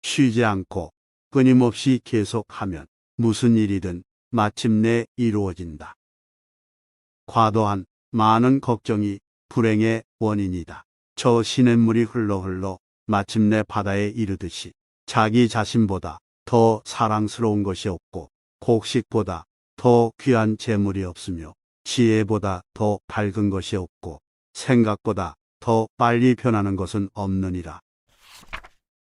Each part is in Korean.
쉬지 않고 끊임없이 계속하면 무슨 일이든 마침내 이루어진다. 과도한 많은 걱정이 불행의 원인이다. 저 시냇물이 흘러 마침내 바다에 이르듯이 자기 자신보다 더 사랑스러운 것이 없고 곡식보다 더 귀한 재물이 없으며 지혜보다 더 밝은 것이 없고 생각보다 더 빨리 변하는 것은 없느니라.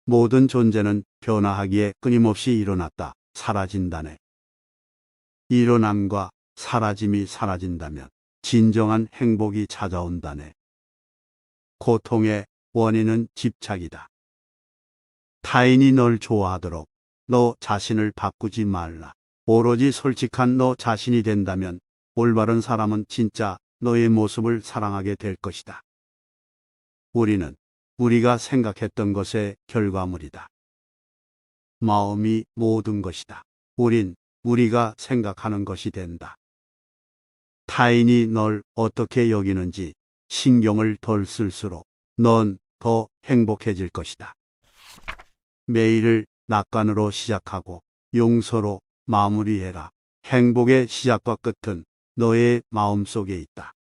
모든 존재는 변화하기에 끊임없이 일어났다 사라진다네. 일어남과 사라짐이 사라진다면 진정한 행복이 찾아온다네. 고통의 원인은 집착이다. 타인이 널 좋아하도록 너 자신을 바꾸지 말라. 오로지 솔직한 너 자신이 된다면 올바른 사람은 진짜 너의 모습을 사랑하게 될 것이다. 우리는 우리가 생각했던 것의 결과물이다. 마음이 모든 것이다. 우린 우리가 생각하는 것이 된다. 타인이 널 어떻게 여기는지 신경을 덜 쓸수록 넌 더 행복해질 것이다. 매일을 낙관으로 시작하고 용서로 마무리해라. 행복의 시작과 끝은 너의 마음속에 있다.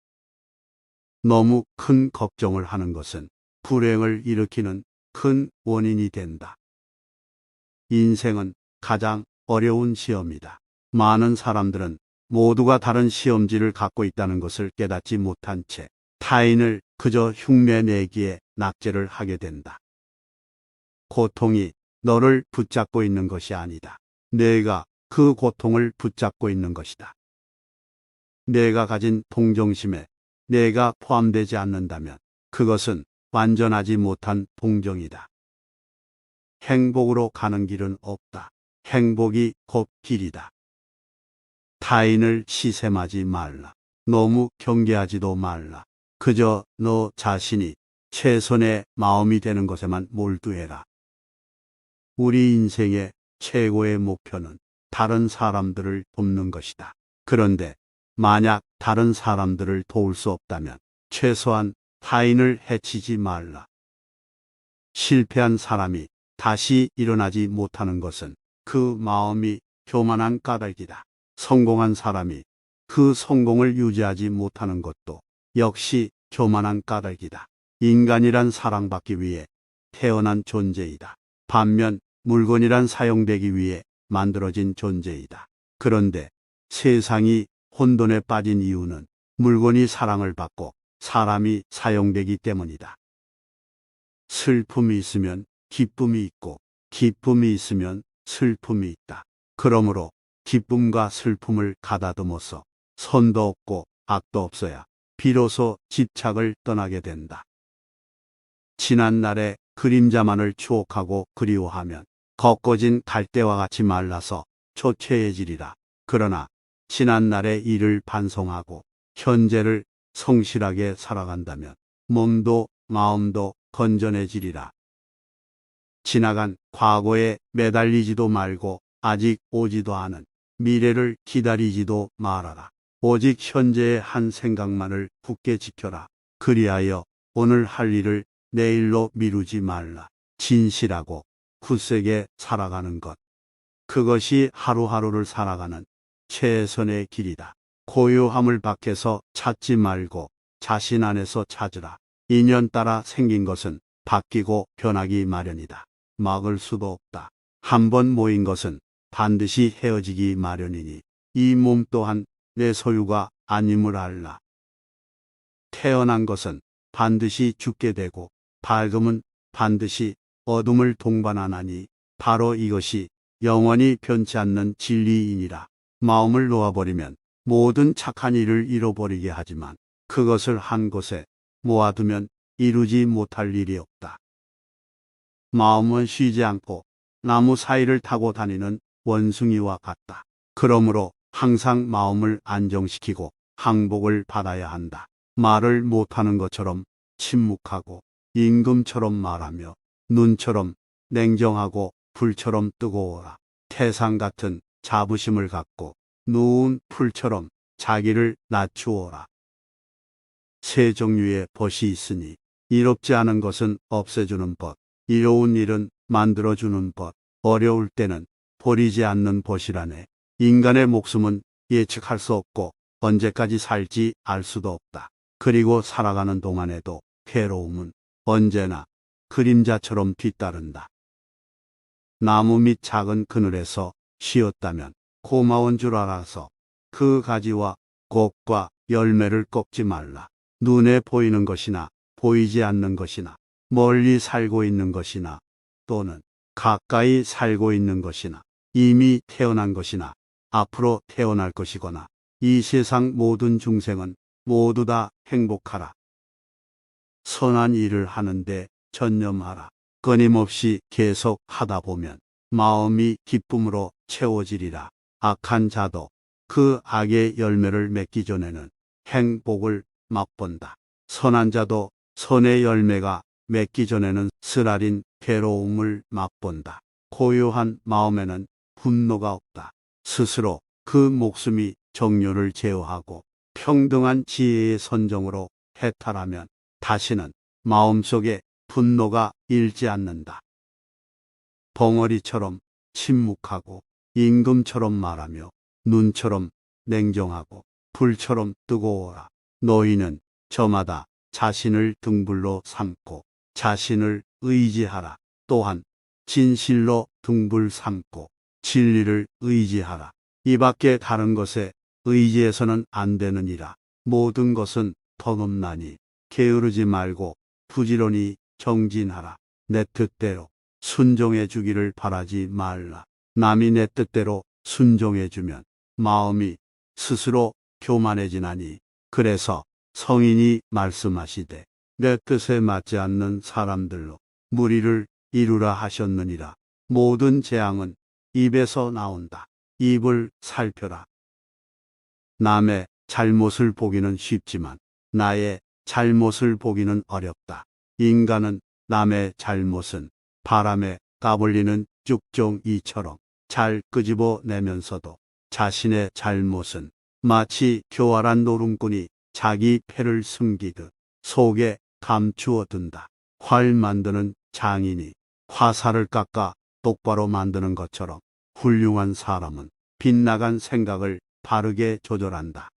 너무 큰 걱정을 하는 것은 불행을 일으키는 큰 원인이 된다. 인생은 가장 어려운 시험이다. 많은 사람들은 모두가 다른 시험지를 갖고 있다는 것을 깨닫지 못한 채 타인을 그저 흉내내기에 낙제를 하게 된다. 고통이 너를 붙잡고 있는 것이 아니다. 내가 그 고통을 붙잡고 있는 것이다. 내가 가진 동정심에 내가 포함되지 않는다면 그것은 완전하지 못한 동정이다. 행복으로 가는 길은 없다. 행복이 곧 길이다. 타인을 시샘하지 말라. 너무 경계하지도 말라. 그저 너 자신이 최선의 마음이 되는 것에만 몰두해라. 우리 인생의 최고의 목표는 다른 사람들을 돕는 것이다. 그런데 만약 다른 사람들을 도울 수 없다면 최소한 타인을 해치지 말라. 실패한 사람이 다시 일어나지 못하는 것은 그 마음이 교만한 까닭이다. 성공한 사람이 그 성공을 유지하지 못하는 것도 역시 교만한 까닭이다. 인간이란 사랑받기 위해 태어난 존재이다. 반면 물건이란 사용되기 위해 만들어진 존재이다. 그런데 세상이 혼돈에 빠진 이유는 물건이 사랑을 받고 사람이 사용되기 때문이다. 슬픔이 있으면 기쁨이 있고 기쁨이 있으면 슬픔이 있다. 그러므로 기쁨과 슬픔을 가다듬어서 선도 없고 악도 없어야 비로소 집착을 떠나게 된다. 지난 날의 그림자만을 추억하고 그리워하면 걷거진 갈대와 같이 말라서 초췌해지리라. 그러나 지난 날의 일을 반성하고 현재를 성실하게 살아간다면 몸도 마음도 건전해지리라. 지나간 과거에 매달리지도 말고 아직 오지도 않은 미래를 기다리지도 말아라. 오직 현재의 한 생각만을 굳게 지켜라. 그리하여 오늘 할 일을 내일로 미루지 말라. 진실하고 굳세게 살아가는 것. 그것이 하루하루를 살아가는 최선의 길이다. 고요함을 밖에서 찾지 말고 자신 안에서 찾으라. 인연 따라 생긴 것은 바뀌고 변하기 마련이다. 막을 수도 없다. 한번 모인 것은 반드시 헤어지기 마련이니 이 몸 또한 내 소유가 아님을 알라. 태어난 것은 반드시 죽게 되고 밝음은 반드시 어둠을 동반하나니 바로 이것이 영원히 변치 않는 진리이니라. 마음을 놓아버리면 모든 착한 일을 잃어버리게 하지만 그것을 한 곳에 모아두면 이루지 못할 일이 없다. 마음은 쉬지 않고 나무 사이를 타고 다니는 원숭이와 같다. 그러므로 항상 마음을 안정시키고 항복을 받아야 한다. 말을 못하는 것처럼 침묵하고 임금처럼 말하며 눈처럼 냉정하고 불처럼 뜨거워라. 태산 같은 자부심을 갖고 누운 풀처럼 자기를 낮추어라. 세 종류의 벗이 있으니 이롭지 않은 것은 없애주는 벗, 이로운 일은 만들어주는 법, 어려울 때는 버리지 않는 벗이라네. 인간의 목숨은 예측할 수 없고 언제까지 살지 알 수도 없다. 그리고 살아가는 동안에도 괴로움은 언제나 그림자처럼 뒤따른다. 나무 밑 작은 그늘에서 쉬었다면 고마운 줄 알아서 그 가지와 꽃과 열매를 꺾지 말라. 눈에 보이는 것이나 보이지 않는 것이나 멀리 살고 있는 것이나 또는 가까이 살고 있는 것이나 이미 태어난 것이나 앞으로 태어날 것이거나 이 세상 모든 중생은 모두 다 행복하라. 선한 일을 하는데 전념하라. 끊임없이 계속 하다 보면 마음이 기쁨으로 채워지리라. 악한 자도 그 악의 열매를 맺기 전에는 행복을 맛본다. 선한 자도 선의 열매가 맺기 전에는 쓰라린 괴로움을 맛본다. 고요한 마음에는 분노가 없다. 스스로 그 목숨이 정욕을 제어하고 평등한 지혜의 선정으로 해탈하면 다시는 마음속에 분노가 일지 않는다. 벙어리처럼 침묵하고 임금처럼 말하며 눈처럼 냉정하고 불처럼 뜨거워라. 너희는 저마다 자신을 등불로 삼고 자신을 의지하라. 또한 진실로 등불 삼고 진리를 의지하라. 이 밖에 다른 것에 의지해서는 안 되느니라. 모든 것은 덧없나니 게으르지 말고 부지런히 정진하라. 내 뜻대로 순종해 주기를 바라지 말라. 남이 내 뜻대로 순종해 주면 마음이 스스로 교만해지나니 그래서 성인이 말씀하시되 내 뜻에 맞지 않는 사람들로 무리를 이루라 하셨느니라. 모든 재앙은 입에서 나온다. 입을 살펴라. 남의 잘못을 보기는 쉽지만 나의 잘못을 보기는 어렵다. 인간은 남의 잘못은 바람에 까불리는 쭉정이처럼 잘 끄집어내면서도 자신의 잘못은 마치 교활한 노름꾼이 자기 패를 숨기듯 속에 감추어 둔다. 활 만드는 장인이 화살을 깎아 똑바로 만드는 것처럼 훌륭한 사람은 빗나간 생각을 바르게 조절한다.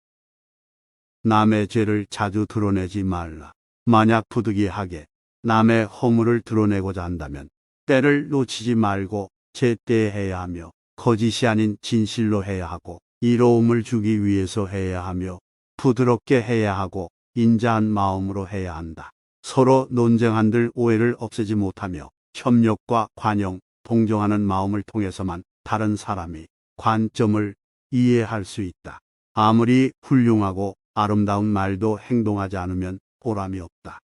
남의 죄를 자주 드러내지 말라. 만약 부득이하게 남의 허물을 드러내고자 한다면 때를 놓치지 말고 제때 해야 하며 거짓이 아닌 진실로 해야 하고 이로움을 주기 위해서 해야 하며 부드럽게 해야 하고 인자한 마음으로 해야 한다. 서로 논쟁한들 오해를 없애지 못하며 협력과 관용, 동정하는 마음을 통해서만 다른 사람의 관점을 이해할 수 있다. 아무리 훌륭하고 아름다운 말도 행동하지 않으면 보람이 없다.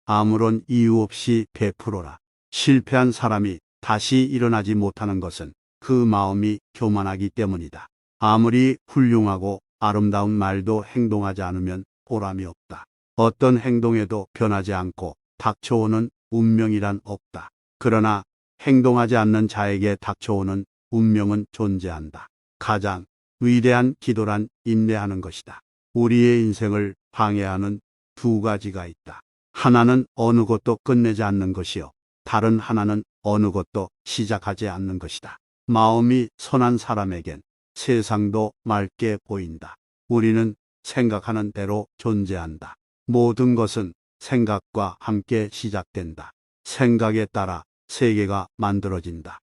아무런 이유 없이 베풀어라. 실패한 사람이 다시 일어나지 못하는 것은 그 마음이 교만하기 때문이다. 아무리 훌륭하고 아름다운 말도 행동하지 않으면 보람이 없다. 어떤 행동에도 변하지 않고 닥쳐오는 운명이란 없다. 그러나 행동하지 않는 자에게 닥쳐오는 운명은 존재한다. 가장 위대한 기도란 인내하는 것이다. 우리의 인생을 방해하는 두 가지가 있다. 하나는 어느 것도 끝내지 않는 것이요. 다른 하나는 어느 것도 시작하지 않는 것이다. 마음이 선한 사람에겐 세상도 맑게 보인다. 우리는 생각하는 대로 존재한다. 모든 것은 생각과 함께 시작된다. 생각에 따라 세계가 만들어진다.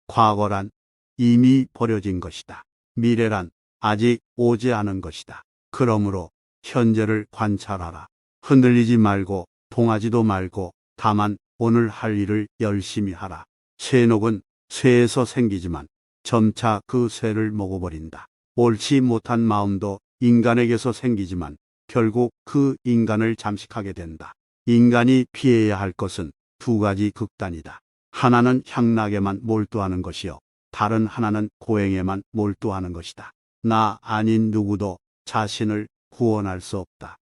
과거란 이미 버려진 것이다. 미래란 아직 오지 않은 것이다. 그러므로 현재를 관찰하라. 흔들리지 말고 동하지도 말고 다만 오늘 할 일을 열심히 하라. 쇠녹은 쇠에서 생기지만 점차 그 쇠를 먹어버린다. 옳지 못한 마음도 인간에게서 생기지만 결국 그 인간을 잠식하게 된다. 인간이 피해야 할 것은 두 가지 극단이다. 하나는 향락에만 몰두하는 것이요. 다른 하나는 고행에만 몰두하는 것이다. 나 아닌 누구도 자신을 구원할 수 없다.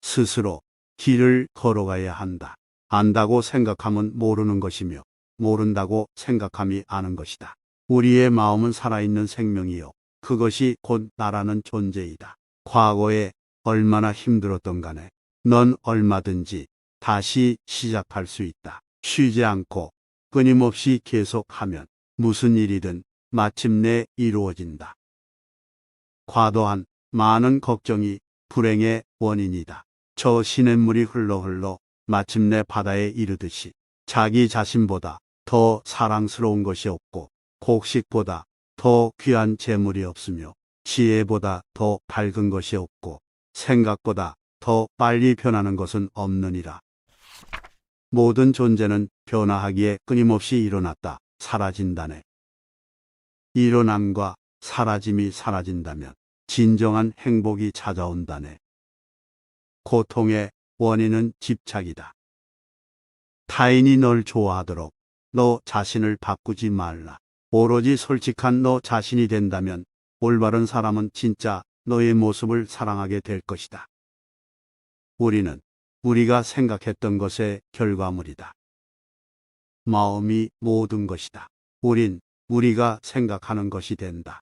스스로 길을 걸어가야 한다. 안다고 생각하면 모르는 것이며 모른다고 생각함이 아는 것이다. 우리의 마음은 살아있는 생명이요. 그것이 곧 나라는 존재이다. 과거에 얼마나 힘들었던 간에 넌 얼마든지 다시 시작할 수 있다. 쉬지 않고 끊임없이 계속하면 무슨 일이든 마침내 이루어진다. 과도한 많은 걱정이 불행의 원인이다. 저 시냇물이 흘러 마침내 바다에 이르듯이 자기 자신보다 더 사랑스러운 것이 없고 곡식보다 더 귀한 재물이 없으며 지혜보다 더 밝은 것이 없고 생각보다 더 빨리 변하는 것은 없느니라. 모든 존재는 변화하기에 끊임없이 일어났다 사라진다네. 일어남과 사라짐이 사라진다면 진정한 행복이 찾아온다네. 고통의 원인은 집착이다. 타인이 널 좋아하도록 너 자신을 바꾸지 말라. 오로지 솔직한 너 자신이 된다면 올바른 사람은 진짜 너의 모습을 사랑하게 될 것이다. 우리는 우리가 생각했던 것의 결과물이다. 마음이 모든 것이다. 우린 우리가 생각하는 것이 된다.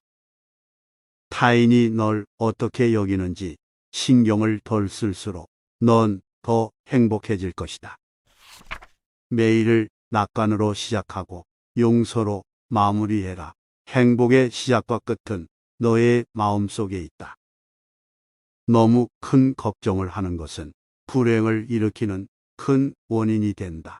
타인이 널 어떻게 여기는지 신경을 덜 쓸수록 넌 더 행복해질 것이다. 매일을 낙관으로 시작하고 용서로 마무리해라. 행복의 시작과 끝은 너의 마음속에 있다. 너무 큰 걱정을 하는 것은 불행을 일으키는 큰 원인이 된다.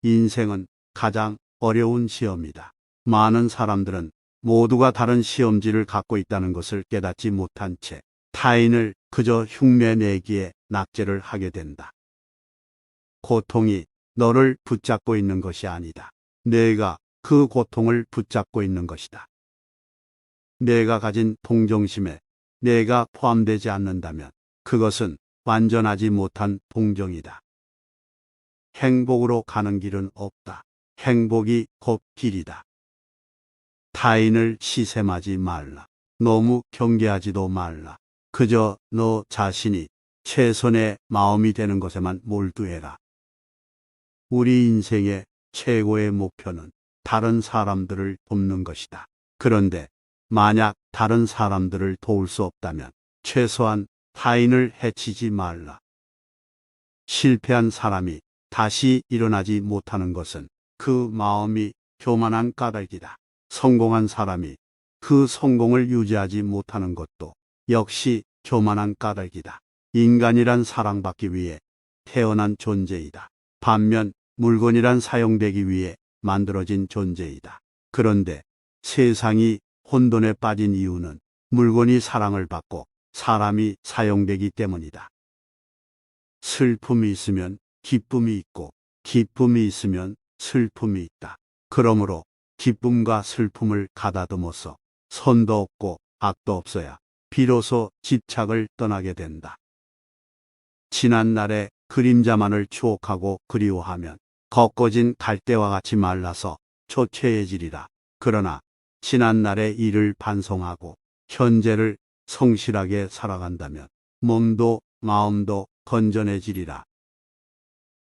인생은 가장 어려운 시험이다. 많은 사람들은 모두가 다른 시험지를 갖고 있다는 것을 깨닫지 못한 채 타인을 그저 흉내내기에 낙제를 하게 된다. 고통이 너를 붙잡고 있는 것이 아니다. 내가 그 고통을 붙잡고 있는 것이다. 내가 가진 동정심에 내가 포함되지 않는다면 그것은 완전하지 못한 동정이다. 행복으로 가는 길은 없다. 행복이 곧 길이다. 타인을 시샘하지 말라. 너무 경계하지도 말라. 그저 너 자신이 최선의 마음이 되는 것에만 몰두해라. 우리 인생의 최고의 목표는 다른 사람들을 돕는 것이다. 그런데 만약 다른 사람들을 도울 수 없다면 최소한 타인을 해치지 말라. 실패한 사람이 다시 일어나지 못하는 것은 그 마음이 교만한 까닭이다. 성공한 사람이 그 성공을 유지하지 못하는 것도 역시 교만한 까닭이다. 인간이란 사랑받기 위해 태어난 존재이다. 반면 물건이란 사용되기 위해 만들어진 존재이다. 그런데 세상이 혼돈에 빠진 이유는 물건이 사랑을 받고 사람이 사용되기 때문이다. 슬픔이 있으면 기쁨이 있고 기쁨이 있으면 슬픔이 있다. 그러므로 기쁨과 슬픔을 가다듬어서 선도 없고 악도 없어야 비로소 집착을 떠나게 된다. 지난 날의 그림자만을 추억하고 그리워하면 걷거진 갈대와 같이 말라서 초췌해지리라. 그러나 지난 날의 일을 반성하고 현재를 성실하게 살아간다면 몸도 마음도 건전해지리라.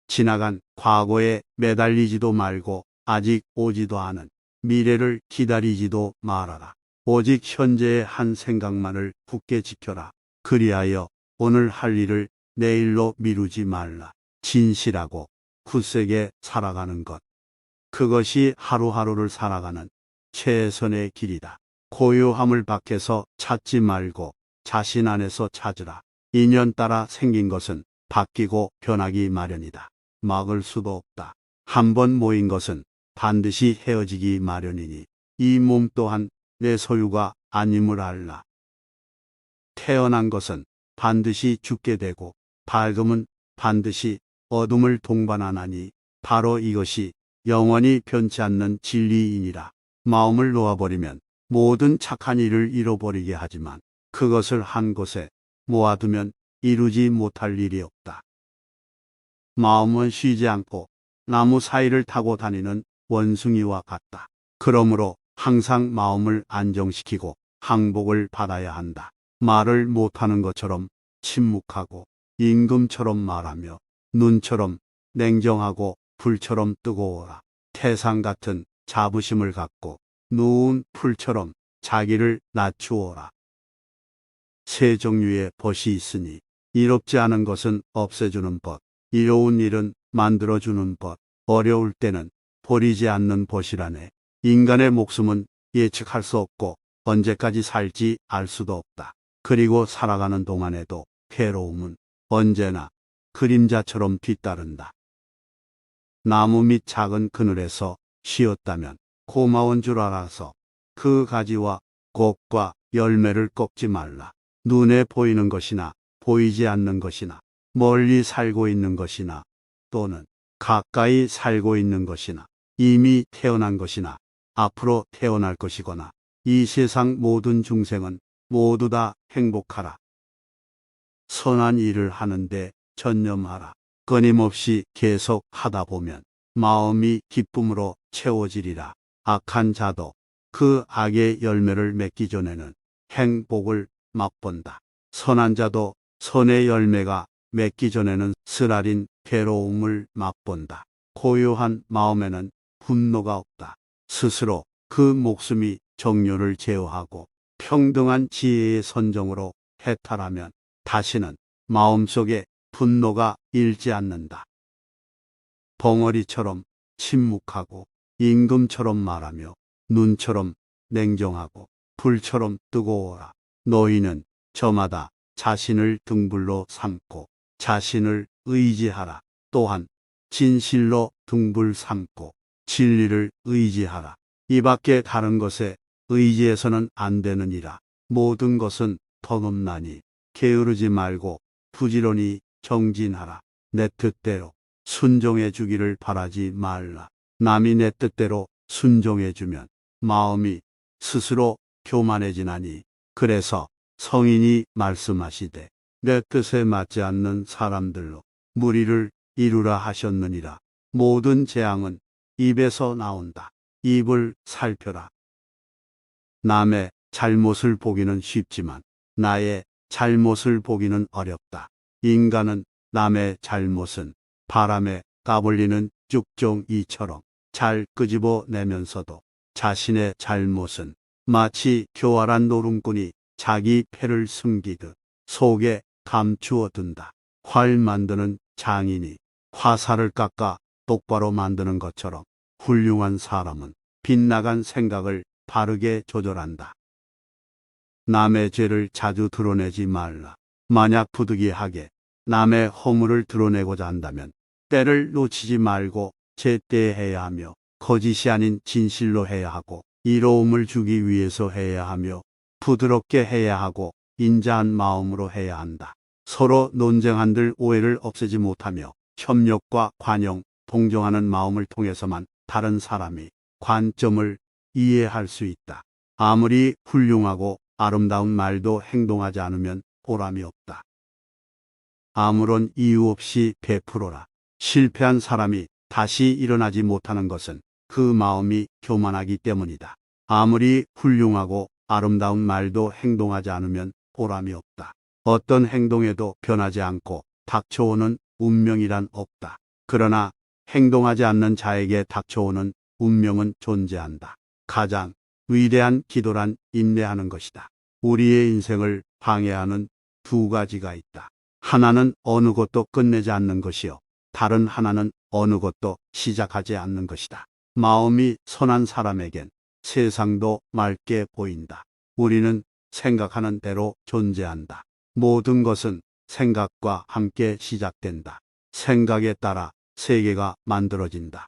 지나간 과거에 매달리지도 말고 아직 오지도 않은 미래를 기다리지도 말아라. 오직 현재의 한 생각만을 굳게 지켜라. 그리하여 오늘 할 일을 내일로 미루지 말라. 진실하고 굳세게 살아가는 것. 그것이 하루하루를 살아가는 최선의 길이다. 고요함을 밖에서 찾지 말고 자신 안에서 찾으라. 인연 따라 생긴 것은 바뀌고 변하기 마련이다. 막을 수도 없다. 한번 모인 것은 반드시 헤어지기 마련이니 이 몸 또한 내 소유가 아님을 알라. 태어난 것은 반드시 죽게 되고 밝음은 반드시 어둠을 동반하나니 바로 이것이 영원히 변치 않는 진리이니라. 마음을 놓아버리면 모든 착한 일을 잃어버리게 하지만 그것을 한 곳에 모아두면 이루지 못할 일이 없다. 마음은 쉬지 않고 나무 사이를 타고 다니는 원숭이와 같다. 그러므로 항상 마음을 안정시키고 항복을 받아야 한다. 말을 못하는 것처럼 침묵하고 임금처럼 말하며 눈처럼 냉정하고 불처럼 뜨거워라. 태상 같은 자부심을 갖고 누운 풀처럼 자기를 낮추어라. 세 종류의 벗이 있으니 이롭지 않은 것은 없애주는 벗, 이로운 일은 만들어주는 법, 어려울 때는 버리지 않는 벗이라네. 인간의 목숨은 예측할 수 없고 언제까지 살지 알 수도 없다. 그리고 살아가는 동안에도 괴로움은 언제나 그림자처럼 뒤따른다. 나무 밑 작은 그늘에서 쉬었다면 고마운 줄 알아서 그 가지와 꽃과 열매를 꺾지 말라. 눈에 보이는 것이나 보이지 않는 것이나 멀리 살고 있는 것이나 또는 가까이 살고 있는 것이나 이미 태어난 것이나 앞으로 태어날 것이거나 이 세상 모든 중생은 모두 다 행복하라. 선한 일을 하는데 전념하라. 끊임없이 계속 하다 보면 마음이 기쁨으로 채워지리라. 악한 자도 그 악의 열매를 맺기 전에는 행복을 맛본다. 선한 자도 선의 열매가 맺기 전에는 쓰라린 괴로움을 맛본다. 고요한 마음에는 분노가 없다. 스스로 그 목숨이 정욕을 제어하고 평등한 지혜의 선정으로 해탈하면 다시는 마음속에 분노가 일지 않는다. 벙어리처럼 침묵하고 임금처럼 말하며 눈처럼 냉정하고 불처럼 뜨거워라. 너희는 저마다 자신을 등불로 삼고 자신을 의지하라. 또한 진실로 등불 삼고 진리를 의지하라. 이 밖에 다른 것에 의지해서는 안 되느니라. 모든 것은 덧없나니 게으르지 말고 부지런히 정진하라. 내 뜻대로 순종해 주기를 바라지 말라. 남이 내 뜻대로 순종해 주면 마음이 스스로 교만해지나니 그래서 성인이 말씀하시되 내 뜻에 맞지 않는 사람들로 무리를 이루라 하셨느니라. 모든 재앙은 입에서 나온다. 입을 살펴라. 남의 잘못을 보기는 쉽지만 나의 잘못을 보기는 어렵다. 인간은 남의 잘못은 바람에 까불리는 쭉정이처럼 잘 끄집어내면서도 자신의 잘못은 마치 교활한 노름꾼이 자기 패를 숨기듯 속에 감추어 둔다. 활 만드는 장인이 화살을 깎아 똑바로 만드는 것처럼 훌륭한 사람은 빗나간 생각을 바르게 조절한다. 남의 죄를 자주 드러내지 말라. 만약 부득이하게 남의 허물을 드러내고자 한다면 때를 놓치지 말고 제때 해야 하며 거짓이 아닌 진실로 해야 하고 이로움을 주기 위해서 해야 하며 부드럽게 해야 하고 인자한 마음으로 해야 한다. 서로 논쟁한들 오해를 없애지 못하며 협력과 관용, 동정하는 마음을 통해서만 다른 사람의 관점을 이해할 수 있다. 아무리 훌륭하고 아름다운 말도 행동하지 않으면 보람이 없다. 아무런 이유 없이 베풀어라. 실패한 사람이 다시 일어나지 못하는 것은 그 마음이 교만하기 때문이다. 아무리 훌륭하고 아름다운 말도 행동하지 않으면 보람이 없다. 어떤 행동에도 변하지 않고 닥쳐오는 운명이란 없다. 그러나 행동하지 않는 자에게 닥쳐오는 운명은 존재한다. 가장 위대한 기도란 인내하는 것이다. 우리의 인생을 방해하는 두 가지가 있다. 하나는 어느 것도 끝내지 않는 것이요. 다른 하나는 어느 것도 시작하지 않는 것이다. 마음이 선한 사람에겐 세상도 맑게 보인다. 우리는 생각하는 대로 존재한다. 모든 것은 생각과 함께 시작된다. 생각에 따라 세계가 만들어진다.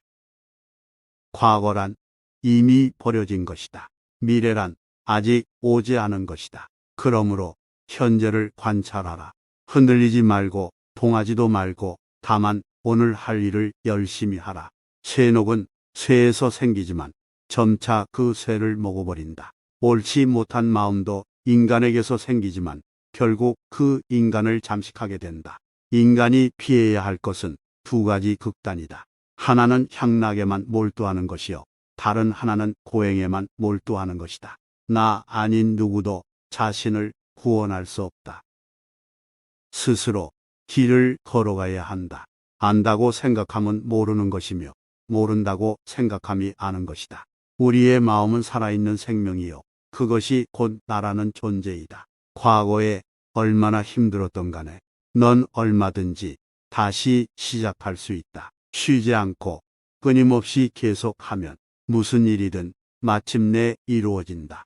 과거란 이미 버려진 것이다. 미래란 아직 오지 않은 것이다. 그러므로 현재를 관찰하라. 흔들리지 말고 동하지도 말고 다만 오늘 할 일을 열심히 하라. 쇠녹은 쇠에서 생기지만 점차 그 쇠를 먹어버린다. 옳지 못한 마음도 인간에게서 생기지만 결국 그 인간을 잠식하게 된다. 인간이 피해야 할 것은 두 가지 극단이다. 하나는 향락에만 몰두하는 것이요. 다른 하나는 고행에만 몰두하는 것이다. 나 아닌 누구도 자신을 구원할 수 없다. 스스로 길을 걸어가야 한다. 안다고 생각하면 모르는 것이며 모른다고 생각함이 아는 것이다. 우리의 마음은 살아있는 생명이요. 그것이 곧 나라는 존재이다. 과거에 얼마나 힘들었던 간에 넌 얼마든지 다시 시작할 수 있다. 쉬지 않고 끊임없이 계속하면 무슨 일이든 마침내 이루어진다.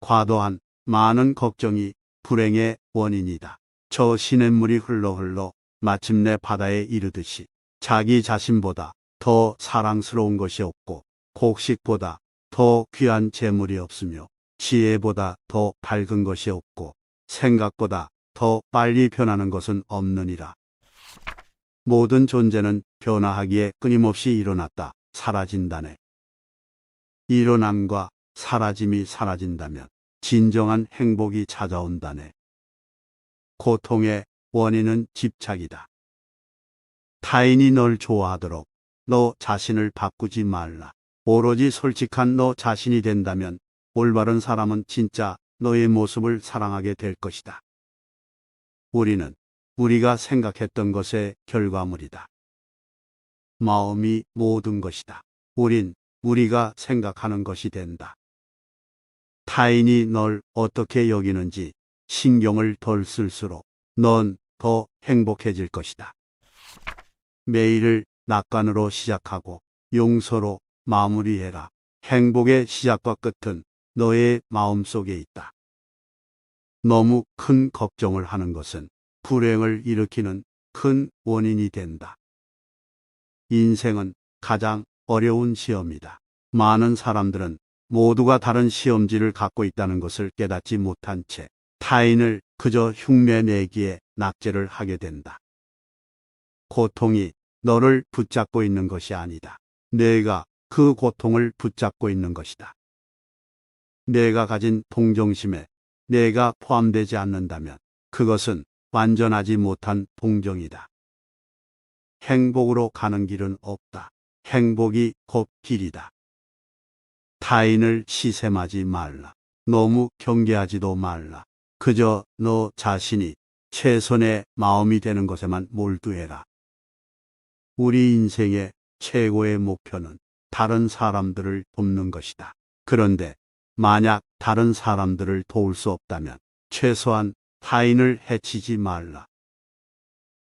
과도한 많은 걱정이 불행의 원인이다. 저 시냇물이 흘러 마침내 바다에 이르듯이 자기 자신보다 더 사랑스러운 것이 없고 곡식보다 더 귀한 재물이 없으며 지혜보다 더 밝은 것이 없고 생각보다 더 빨리 변하는 것은 없느니라. 모든 존재는 변화하기에 끊임없이 일어났다 사라진다네. 일어남과 사라짐이 사라진다면 진정한 행복이 찾아온다네. 고통의 원인은 집착이다. 타인이 널 좋아하도록 너 자신을 바꾸지 말라. 오로지 솔직한 너 자신이 된다면 올바른 사람은 진짜 너의 모습을 사랑하게 될 것이다. 우리는 우리가 생각했던 것의 결과물이다. 마음이 모든 것이다. 우린 우리가 생각하는 것이 된다. 타인이 널 어떻게 여기는지 신경을 덜 쓸수록 넌 더 행복해질 것이다. 매일을 낙관으로 시작하고 용서로 마무리해라. 행복의 시작과 끝은 너의 마음속에 있다. 너무 큰 걱정을 하는 것은 불행을 일으키는 큰 원인이 된다. 인생은 가장 어려운 시험이다. 많은 사람들은 모두가 다른 시험지를 갖고 있다는 것을 깨닫지 못한 채 타인을 그저 흉내내기에 낙제를 하게 된다. 고통이 너를 붙잡고 있는 것이 아니다. 내가 그 고통을 붙잡고 있는 것이다. 내가 가진 동정심에 내가 포함되지 않는다면 그것은 완전하지 못한 동정이다. 행복으로 가는 길은 없다. 행복이 곧 길이다. 타인을 시샘하지 말라. 너무 경계하지도 말라. 그저 너 자신이 최선의 마음이 되는 것에만 몰두해라. 우리 인생의 최고의 목표는 다른 사람들을 돕는 것이다. 그런데 만약 다른 사람들을 도울 수 없다면 최소한 타인을 해치지 말라.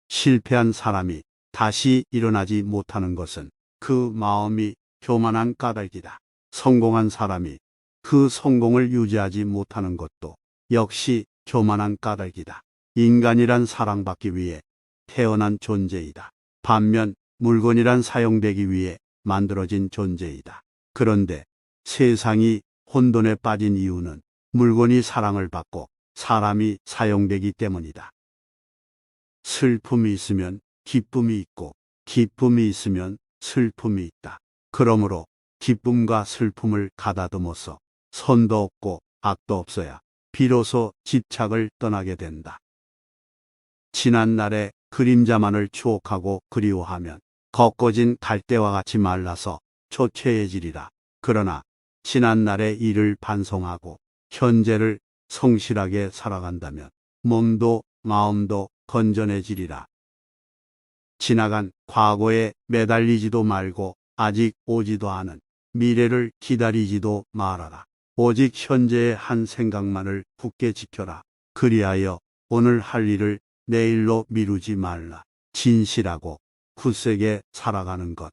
실패한 사람이 다시 일어나지 못하는 것은 그 마음이 교만한 까닭이다. 성공한 사람이 그 성공을 유지하지 못하는 것도 역시 교만한 까닭이다. 인간이란 사랑받기 위해 태어난 존재이다. 반면 물건이란 사용되기 위해 만들어진 존재이다. 그런데 세상이 혼돈에 빠진 이유는 물건이 사랑을 받고 사람이 사용되기 때문이다. 슬픔이 있으면 기쁨이 있고 기쁨이 있으면 슬픔이 있다. 그러므로 기쁨과 슬픔을 가다듬어서 선도 없고 악도 없어야 비로소 집착을 떠나게 된다. 지난 날의 그림자만을 추억하고 그리워하면 걷거진 갈대와 같이 말라서 초췌해지리라. 그러나 지난 날의 일을 반성하고 현재를 성실하게 살아간다면 몸도 마음도 건전해지리라. 지나간 과거에 매달리지도 말고 아직 오지도 않은 미래를 기다리지도 말아라. 오직 현재의 한 생각만을 굳게 지켜라. 그리하여 오늘 할 일을 내일로 미루지 말라. 진실하고 굳세게 살아가는 것.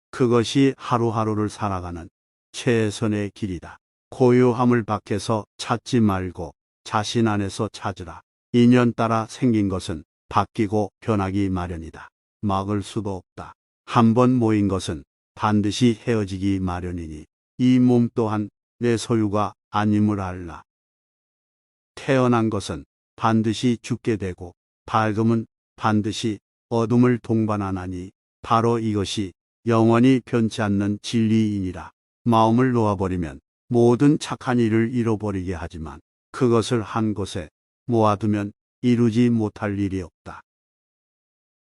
그것이 하루하루를 살아가는 최선의 길이다. 고요함을 밖에서 찾지 말고 자신 안에서 찾으라. 인연 따라 생긴 것은 바뀌고 변하기 마련이다. 막을 수도 없다. 한번 모인 것은 반드시 헤어지기 마련이니 이 몸 또한 내 소유가 아님을 알라. 태어난 것은 반드시 죽게 되고 밝음은 반드시 어둠을 동반하나니 바로 이것이 영원히 변치 않는 진리이니라. 마음을 놓아버리면 모든 착한 일을 잃어버리게 하지만 그것을 한 곳에 모아두면 이루지 못할 일이 없다.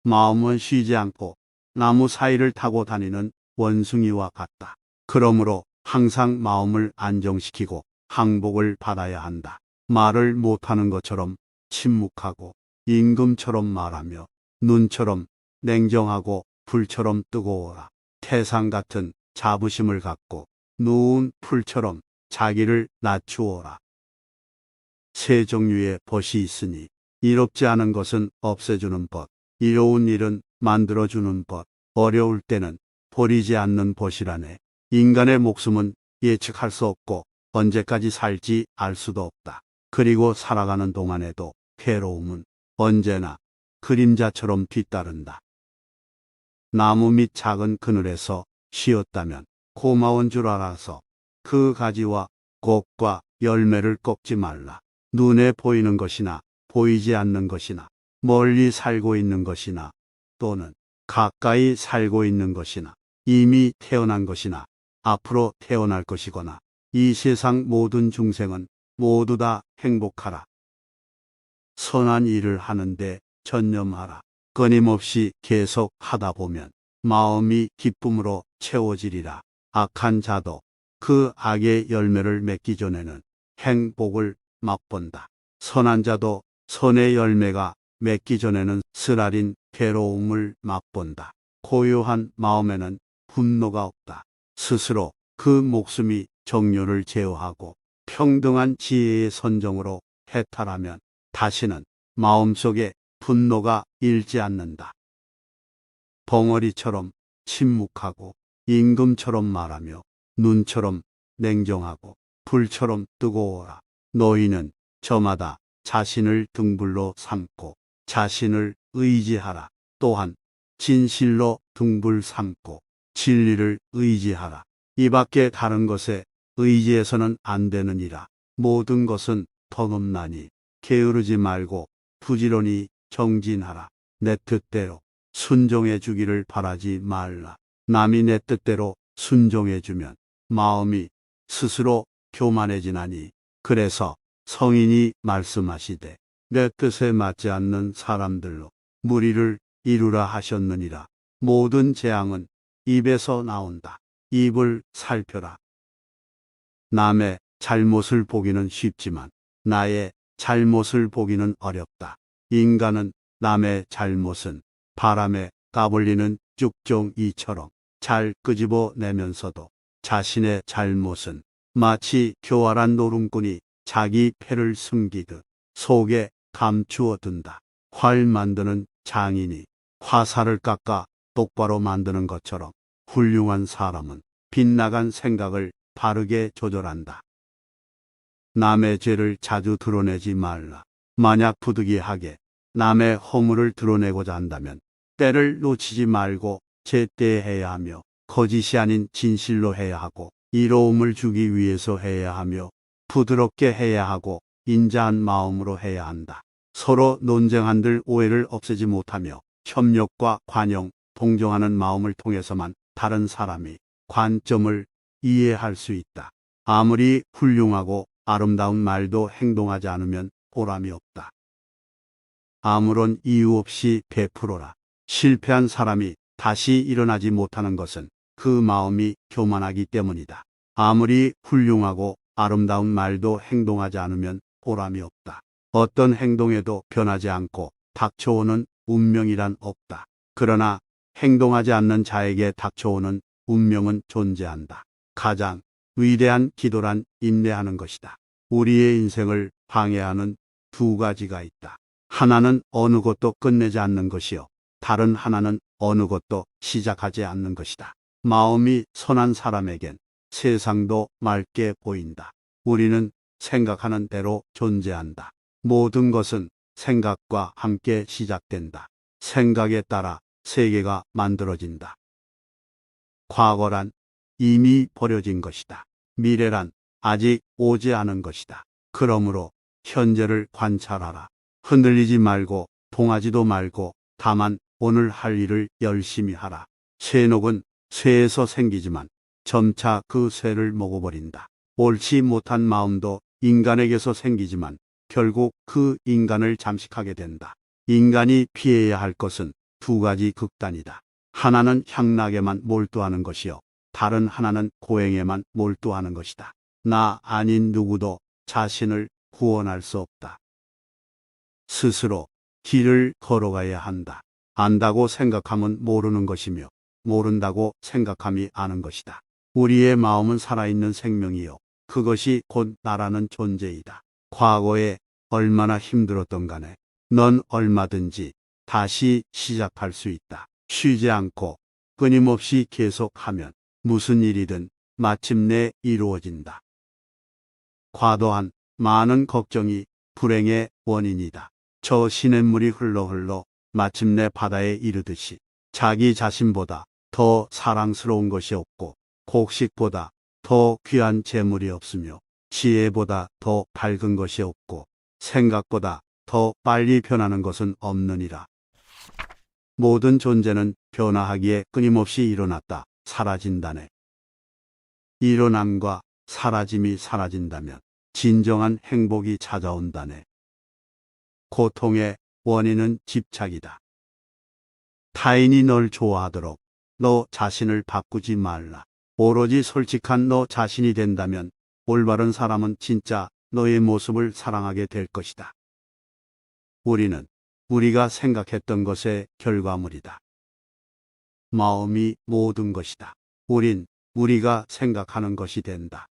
마음은 쉬지 않고 나무 사이를 타고 다니는 원숭이와 같다. 그러므로 항상 마음을 안정시키고 항복을 받아야 한다. 말을 못하는 것처럼 침묵하고 임금처럼 말하며 눈처럼 냉정하고 불처럼 뜨거워라. 태상 같은 자부심을 갖고 누운 풀처럼 자기를 낮추어라. 세 종류의 벗이 있으니 이롭지 않은 것은 없애주는 벗, 이로운 일은 만들어주는 법, 어려울 때는 버리지 않는 벗이라네. 인간의 목숨은 예측할 수 없고 언제까지 살지 알 수도 없다. 그리고 살아가는 동안에도 괴로움은 언제나 그림자처럼 뒤따른다. 나무 밑 작은 그늘에서 쉬었다면 고마운 줄 알아서 그 가지와 꽃과 열매를 꺾지 말라. 눈에 보이는 것이나 보이지 않는 것이나 멀리 살고 있는 것이나 또는 가까이 살고 있는 것이나 이미 태어난 것이나 앞으로 태어날 것이거나 이 세상 모든 중생은 모두 다 행복하라. 선한 일을 하는데 전념하라. 끊임없이 계속 하다 보면 마음이 기쁨으로 채워지리라. 악한 자도 그 악의 열매를 맺기 전에는 행복을 맛본다. 선한 자도 선의 열매가 맺기 전에는 쓰라린 괴로움을 맛본다. 고요한 마음에는 분노가 없다. 스스로 그 목숨이 정욕을 제어하고 평등한 지혜의 선정으로 해탈하면 다시는 마음속에 분노가 일지 않는다. 벙어리처럼 침묵하고 임금처럼 말하며 눈처럼 냉정하고 불처럼 뜨거워라. 너희는 저마다 자신을 등불로 삼고 자신을 의지하라. 또한 진실로 등불 삼고 진리를 의지하라. 이 밖에 다른 것에 의지해서는 안 되느니라. 모든 것은 덧없나니 게으르지 말고 부지런히 정진하라. 내 뜻대로 순종해 주기를 바라지 말라. 남이 내 뜻대로 순종해 주면 마음이 스스로 교만해지나니. 그래서 성인이 말씀하시되 내 뜻에 맞지 않는 사람들로 무리를 이루라 하셨느니라. 모든 재앙은 입에서 나온다. 입을 살펴라. 남의 잘못을 보기는 쉽지만 나의 잘못을 보기는 어렵다. 인간은 남의 잘못은 바람에 까불리는 쭉정이처럼 잘 끄집어내면서도 자신의 잘못은 마치 교활한 노름꾼이 자기 패를 숨기듯 속에 감추어 둔다. 활 만드는 장인이 화살을 깎아 똑바로 만드는 것처럼 훌륭한 사람은 빗나간 생각을 바르게 조절한다. 남의 죄를 자주 드러내지 말라. 만약 부득이하게 남의 허물을 드러내고자 한다면 때를 놓치지 말고 제때 해야 하며 거짓이 아닌 진실로 해야 하고 이로움을 주기 위해서 해야 하며 부드럽게 해야 하고 인자한 마음으로 해야 한다. 서로 논쟁한들 오해를 없애지 못하며 협력과 관용, 동정하는 마음을 통해서만 다른 사람의 관점을 이해할 수 있다. 아무리 훌륭하고 아름다운 말도 행동하지 않으면 보람이 없다. 아무런 이유 없이 베풀어라. 실패한 사람이 다시 일어나지 못하는 것은 그 마음이 교만하기 때문이다. 아무리 훌륭하고 아름다운 말도 행동하지 않으면 보람이 없다. 어떤 행동에도 변하지 않고 닥쳐오는 운명이란 없다. 그러나 행동하지 않는 자에게 닥쳐오는 운명은 존재한다. 가장 위대한 기도란 인내하는 것이다. 우리의 인생을 방해하는 두 가지가 있다. 하나는 어느 것도 끝내지 않는 것이요. 다른 하나는 어느 것도 시작하지 않는 것이다. 마음이 선한 사람에겐 세상도 맑게 보인다. 우리는 생각하는 대로 존재한다. 모든 것은 생각과 함께 시작된다. 생각에 따라 세계가 만들어진다. 과거란 이미 버려진 것이다. 미래란 아직 오지 않은 것이다. 그러므로 현재를 관찰하라. 흔들리지 말고 동하지도 말고 다만 오늘 할 일을 열심히 하라. 쇠녹은 쇠에서 생기지만 점차 그 쇠를 먹어버린다. 옳지 못한 마음도 인간에게서 생기지만 결국 그 인간을 잠식하게 된다. 인간이 피해야 할 것은 두 가지 극단이다. 하나는 향락에만 몰두하는 것이요. 다른 하나는 고행에만 몰두하는 것이다. 나 아닌 누구도 자신을 구원할 수 없다. 스스로 길을 걸어가야 한다. 안다고 생각하면 모르는 것이며 모른다고 생각함이 아는 것이다. 우리의 마음은 살아있는 생명이요. 그것이 곧 나라는 존재이다. 과거에 얼마나 힘들었던 간에 넌 얼마든지 다시 시작할 수 있다. 쉬지 않고 끊임없이 계속하면 무슨 일이든 마침내 이루어진다. 과도한 많은 걱정이 불행의 원인이다. 저 시냇물이 흘러 마침내 바다에 이르듯이 자기 자신보다 더 사랑스러운 것이 없고 곡식보다 더 귀한 재물이 없으며 지혜보다 더 밝은 것이 없고 생각보다 더 빨리 변하는 것은 없느니라. 모든 존재는 변화하기에 끊임없이 일어났다 사라진다네. 일어남과 사라짐이 사라진다면 진정한 행복이 찾아온다네. 고통의 원인은 집착이다. 타인이 널 좋아하도록 너 자신을 바꾸지 말라. 오로지 솔직한 너 자신이 된다면 올바른 사람은 진짜 너의 모습을 사랑하게 될 것이다. 우리는 우리가 생각했던 것의 결과물이다. 마음이 모든 것이다. 우린 우리가 생각하는 것이 된다.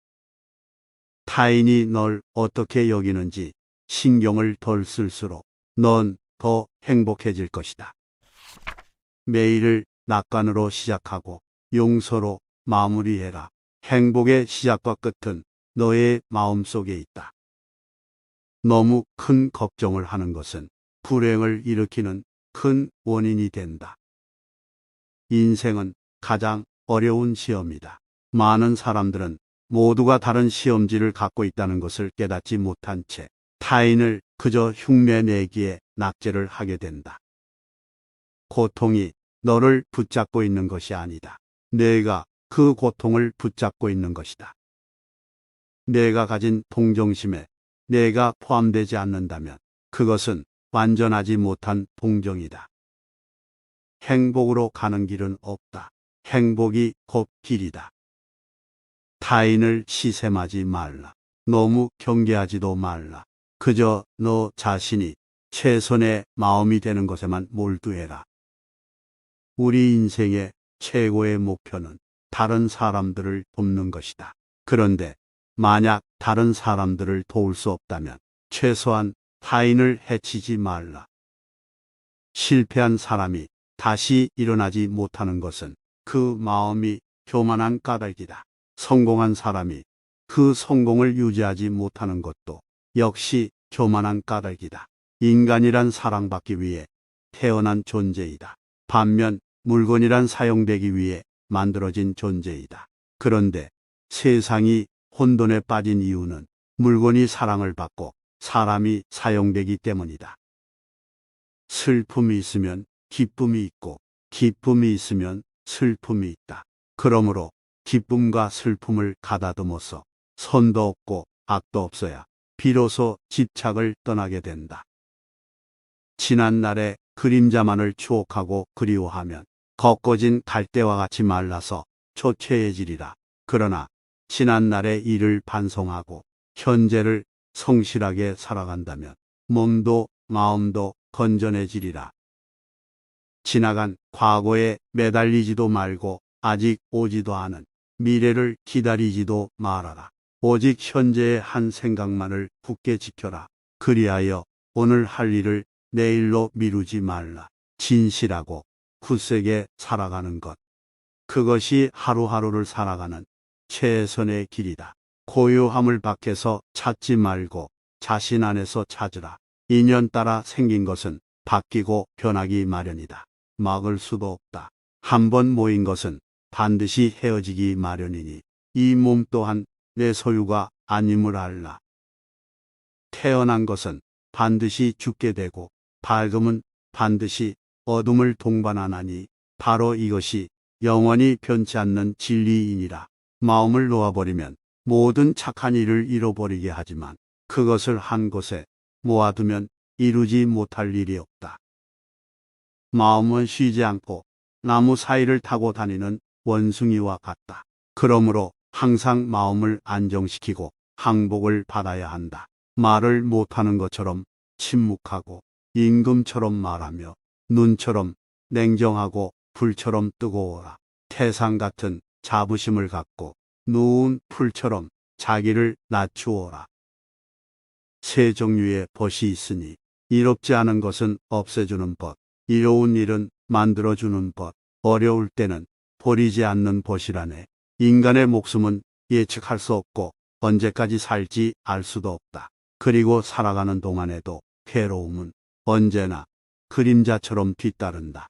타인이 널 어떻게 여기는지 신경을 덜 쓸수록 넌 더 행복해질 것이다. 매일을 낙관으로 시작하고 용서로 마무리해라. 행복의 시작과 끝은 너의 마음속에 있다. 너무 큰 걱정을 하는 것은 불행을 일으키는 큰 원인이 된다. 인생은 가장 어려운 시험이다. 많은 사람들은 모두가 다른 시험지를 갖고 있다는 것을 깨닫지 못한 채 타인을 그저 흉내내기에 낙제를 하게 된다. 고통이 너를 붙잡고 있는 것이 아니다. 내가 그 고통을 붙잡고 있는 것이다. 내가 가진 동정심에 내가 포함되지 않는다면 그것은 완전하지 못한 동정이다. 행복으로 가는 길은 없다. 행복이 곧 길이다. 타인을 시샘하지 말라. 너무 경계하지도 말라. 그저 너 자신이 최선의 마음이 되는 것에만 몰두해라. 우리 인생의 최고의 목표는 다른 사람들을 돕는 것이다. 그런데 만약 다른 사람들을 도울 수 없다면 최소한 타인을 해치지 말라. 실패한 사람이 다시 일어나지 못하는 것은 그 마음이 교만한 까닭이다. 성공한 사람이 그 성공을 유지하지 못하는 것도 역시 교만한 까닭이다. 인간이란 사랑받기 위해 태어난 존재이다. 반면 물건이란 사용되기 위해 만들어진 존재이다. 그런데 세상이 혼돈에 빠진 이유는 물건이 사랑을 받고 사람이 사용되기 때문이다. 슬픔이 있으면 기쁨이 있고 기쁨이 있으면 슬픔이 있다. 그러므로 기쁨과 슬픔을 가다듬어서 선도 없고 악도 없어야 비로소 집착을 떠나게 된다. 지난 날의 그림자만을 추억하고 그리워하면 걷거진 갈대와 같이 말라서 초췌해지리라. 그러나 지난 날의 일을 반성하고 현재를 성실하게 살아간다면 몸도 마음도 건전해지리라. 지나간 과거에 매달리지도 말고 아직 오지도 않은 미래를 기다리지도 말아라. 오직 현재의 한 생각만을 굳게 지켜라. 그리하여 오늘 할 일을 내일로 미루지 말라. 진실하고 굳세게 살아가는 것. 그것이 하루하루를 살아가는 최선의 길이다. 고요함을 밖에서 찾지 말고 자신 안에서 찾으라. 인연 따라 생긴 것은 바뀌고 변하기 마련이다. 막을 수도 없다. 한번 모인 것은 반드시 헤어지기 마련이니 이 몸 또한 내 소유가 아님을 알라. 태어난 것은 반드시 죽게 되고 밝음은 반드시 어둠을 동반하나니 바로 이것이 영원히 변치 않는 진리이니라. 마음을 놓아버리면 모든 착한 일을 잃어버리게 하지만 그것을 한 곳에 모아두면 이루지 못할 일이 없다. 마음은 쉬지 않고 나무 사이를 타고 다니는 원숭이와 같다. 그러므로 항상 마음을 안정시키고 항복을 받아야 한다. 말을 못하는 것처럼 침묵하고 임금처럼 말하며 눈처럼 냉정하고 불처럼 뜨거워라. 태상 같은 자부심을 갖고 누운 풀처럼 자기를 낮추어라. 세 종류의 벗이 있으니 이롭지 않은 것은 없애주는 벗, 이로운 일은 만들어주는 법, 어려울 때는 버리지 않는 벗이라네. 인간의 목숨은 예측할 수 없고 언제까지 살지 알 수도 없다. 그리고 살아가는 동안에도 괴로움은 언제나 그림자처럼 뒤따른다.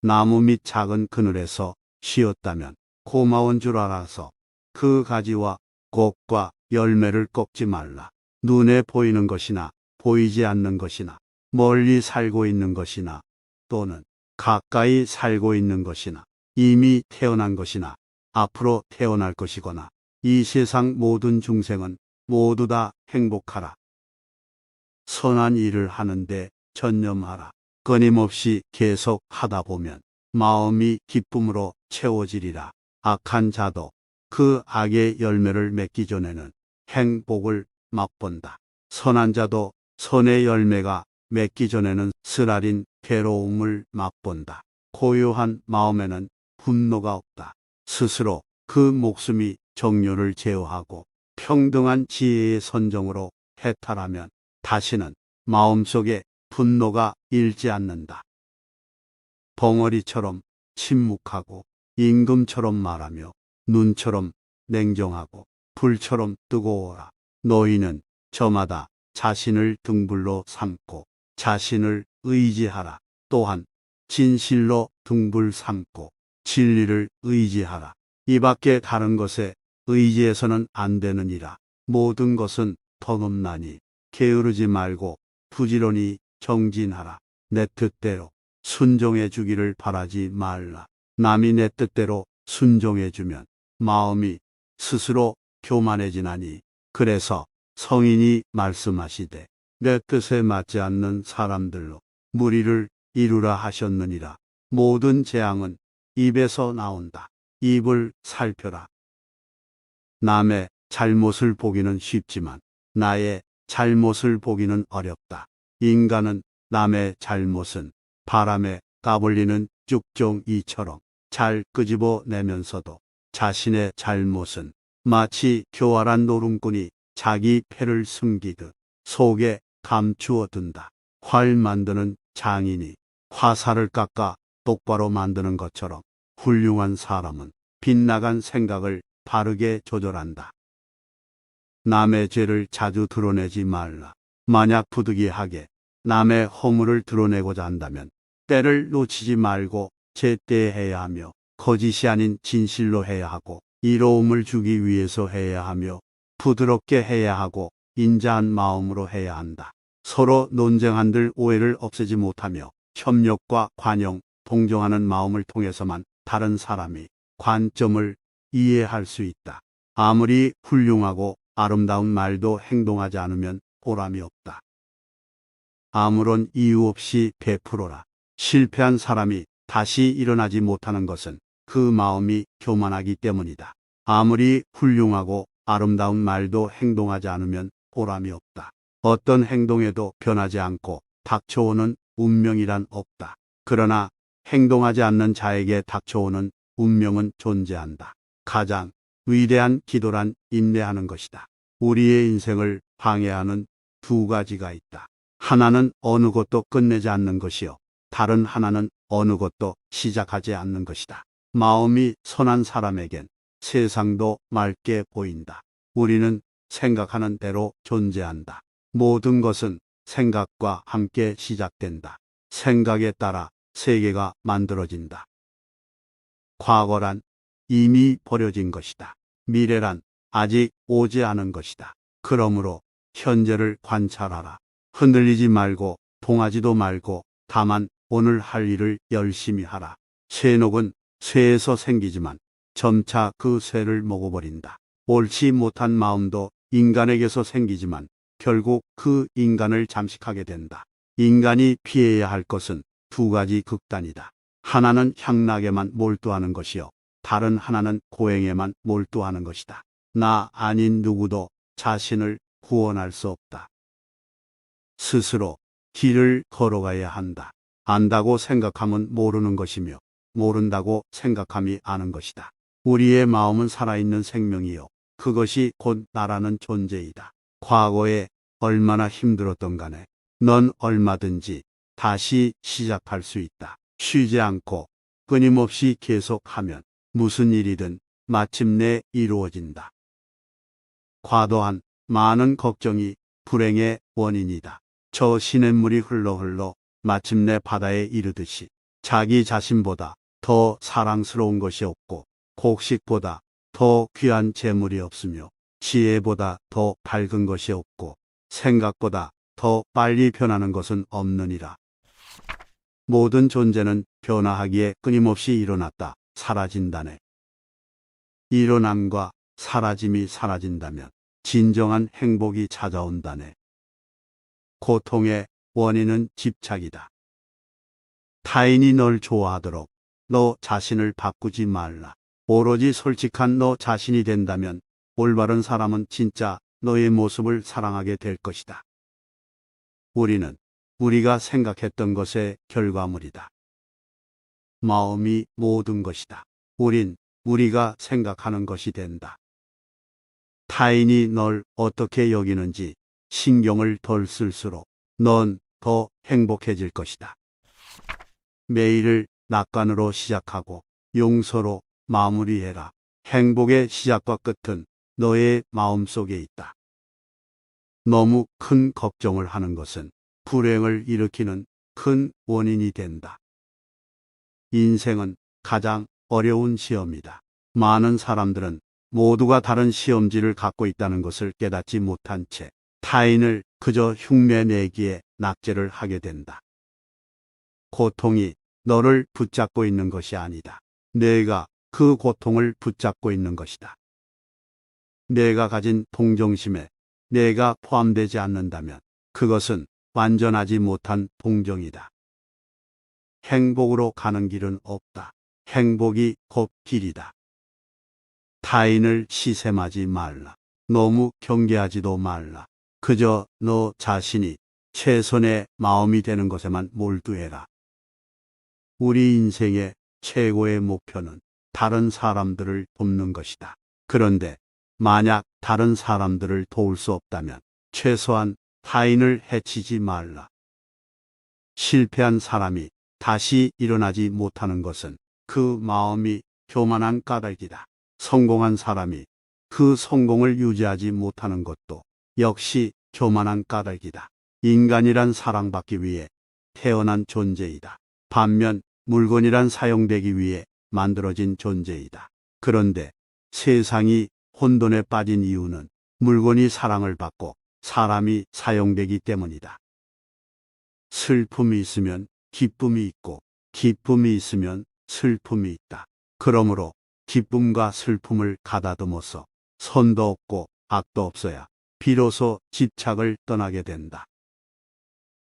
나무 밑 작은 그늘에서 쉬었다면 고마운 줄 알아서 그 가지와 꽃과 열매를 꺾지 말라. 눈에 보이는 것이나 보이지 않는 것이나 멀리 살고 있는 것이나 또는 가까이 살고 있는 것이나 이미 태어난 것이나 앞으로 태어날 것이거나 이 세상 모든 중생은 모두 다 행복하라. 선한 일을 하는데 전념하라. 끊임없이 계속 하다 보면 마음이 기쁨으로 채워지리라. 악한 자도 그 악의 열매를 맺기 전에는 행복을 맛본다. 선한 자도 선의 열매가 맺기 전에는 쓰라린 괴로움을 맛본다. 고요한 마음에는 분노가 없다. 스스로 그 목숨이 정욕을 제어하고 평등한 지혜의 선정으로 해탈하면 다시는 마음속에 분노가 일지 않는다. 벙어리처럼 침묵하고 임금처럼 말하며 눈처럼 냉정하고 불처럼 뜨거워라. 너희는 저마다 자신을 등불로 삼고 자신을 의지하라. 또한 진실로 등불 삼고 진리를 의지하라. 이 밖에 다른 것에 의지해서는 안 되느니라. 모든 것은 덧없나니 게으르지 말고 부지런히 정진하라. 내 뜻대로 순종해 주기를 바라지 말라. 남이 내 뜻대로 순종해 주면 마음이 스스로 교만해지나니 그래서 성인이 말씀하시되 내 뜻에 맞지 않는 사람들로 무리를 이루라 하셨느니라. 모든 재앙은 입에서 나온다. 입을 살펴라. 남의 잘못을 보기는 쉽지만 나의 잘못을 보기는 어렵다. 인간은 남의 잘못은 바람에 까불리는 쭉정이처럼 잘 끄집어내면서도 자신의 잘못은 마치 교활한 노름꾼이 자기 패를 숨기듯 속에 감추어 둔다. 활 만드는 장인이 화살을 깎아 똑바로 만드는 것처럼 훌륭한 사람은 빗나간 생각을 바르게 조절한다. 남의 죄를 자주 드러내지 말라. 만약 부득이하게 남의 허물을 드러내고자 한다면 때를 놓치지 말고 제때 해야 하며 거짓이 아닌 진실로 해야 하고 이로움을 주기 위해서 해야 하며 부드럽게 해야 하고 인자한 마음으로 해야 한다. 서로 논쟁한들 오해를 없애지 못하며 협력과 관용, 동정하는 마음을 통해서만 다른 사람의 관점을 이해할 수 있다. 아무리 훌륭하고 아름다운 말도 행동하지 않으면 보람이 없다. 아무런 이유 없이 베풀어라. 실패한 사람이 다시 일어나지 못하는 것은 그 마음이 교만하기 때문이다. 아무리 훌륭하고 아름다운 말도 행동하지 않으면 보람이 없다. 어떤 행동에도 변하지 않고 닥쳐오는 운명이란 없다. 그러나 행동하지 않는 자에게 닥쳐오는 운명은 존재한다. 가장 위대한 기도란 인내하는 것이다. 우리의 인생을 방해하는 두 가지가 있다. 하나는 어느 것도 끝내지 않는 것이요. 다른 하나는 어느 것도 시작하지 않는 것이다. 마음이 선한 사람에겐 세상도 맑게 보인다. 우리는 생각하는 대로 존재한다. 모든 것은 생각과 함께 시작된다. 생각에 따라 세계가 만들어진다. 과거란 이미 버려진 것이다. 미래란 아직 오지 않은 것이다. 그러므로 현재를 관찰하라. 흔들리지 말고 동하지도 말고 다만 오늘 할 일을 열심히 하라. 쇠녹은 쇠에서 생기지만 점차 그 쇠를 먹어버린다. 옳지 못한 마음도 인간에게서 생기지만 결국 그 인간을 잠식하게 된다. 인간이 피해야 할 것은 두 가지 극단이다. 하나는 향락에만 몰두하는 것이요. 다른 하나는 고행에만 몰두하는 것이다. 나 아닌 누구도 자신을 구원할 수 없다. 스스로 길을 걸어가야 한다. 안다고 생각하면 모르는 것이며 모른다고 생각함이 아는 것이다. 우리의 마음은 살아있는 생명이요. 그것이 곧 나라는 존재이다. 과거에 얼마나 힘들었던 간에 넌 얼마든지 다시 시작할 수 있다. 쉬지 않고 끊임없이 계속하면 무슨 일이든 마침내 이루어진다. 과도한 많은 걱정이 불행의 원인이다. 저 시냇물이 흘러 마침내 바다에 이르듯이 자기 자신보다 더 사랑스러운 것이 없고 곡식보다 더 귀한 재물이 없으며 지혜보다 더 밝은 것이 없고 생각보다 더 빨리 변하는 것은 없느니라. 모든 존재는 변화하기에 끊임없이 일어났다 사라진다네. 일어남과 사라짐이 사라진다면 진정한 행복이 찾아온다네. 고통의 원인은 집착이다. 타인이 널 좋아하도록 너 자신을 바꾸지 말라. 오로지 솔직한 너 자신이 된다면 올바른 사람은 진짜 너의 모습을 사랑하게 될 것이다. 우리는 우리가 생각했던 것의 결과물이다. 마음이 모든 것이다. 우린 우리가 생각하는 것이 된다. 타인이 널 어떻게 여기는지 신경을 덜 쓸수록 넌 더 행복해질 것이다. 매일을 낙관으로 시작하고 용서로 마무리해라. 행복의 시작과 끝은 너의 마음속에 있다. 너무 큰 걱정을 하는 것은 불행을 일으키는 큰 원인이 된다. 인생은 가장 어려운 시험이다. 많은 사람들은 모두가 다른 시험지를 갖고 있다는 것을 깨닫지 못한 채 타인을 그저 흉내내기에 낙제를 하게 된다. 고통이 너를 붙잡고 있는 것이 아니다. 내가 그 고통을 붙잡고 있는 것이다. 내가 가진 동정심에 내가 포함되지 않는다면 그것은 완전하지 못한 동정이다. 행복으로 가는 길은 없다. 행복이 곧 길이다. 타인을 시샘하지 말라. 너무 경계하지도 말라. 그저 너 자신이 최선의 마음이 되는 것에만 몰두해라. 우리 인생의 최고의 목표는 다른 사람들을 돕는 것이다. 그런데 만약 다른 사람들을 도울 수 없다면 최소한 타인을 해치지 말라. 실패한 사람이 다시 일어나지 못하는 것은 그 마음이 교만한 까닭이다. 성공한 사람이 그 성공을 유지하지 못하는 것도 역시 교만한 까닭이다. 인간이란 사랑받기 위해 태어난 존재이다. 반면 물건이란 사용되기 위해 만들어진 존재이다. 그런데 세상이 혼돈에 빠진 이유는 물건이 사랑을 받고 사람이 사용되기 때문이다. 슬픔이 있으면 기쁨이 있고 기쁨이 있으면 슬픔이 있다. 그러므로 기쁨과 슬픔을 가다듬어서 선도 없고 악도 없어야 비로소 집착을 떠나게 된다.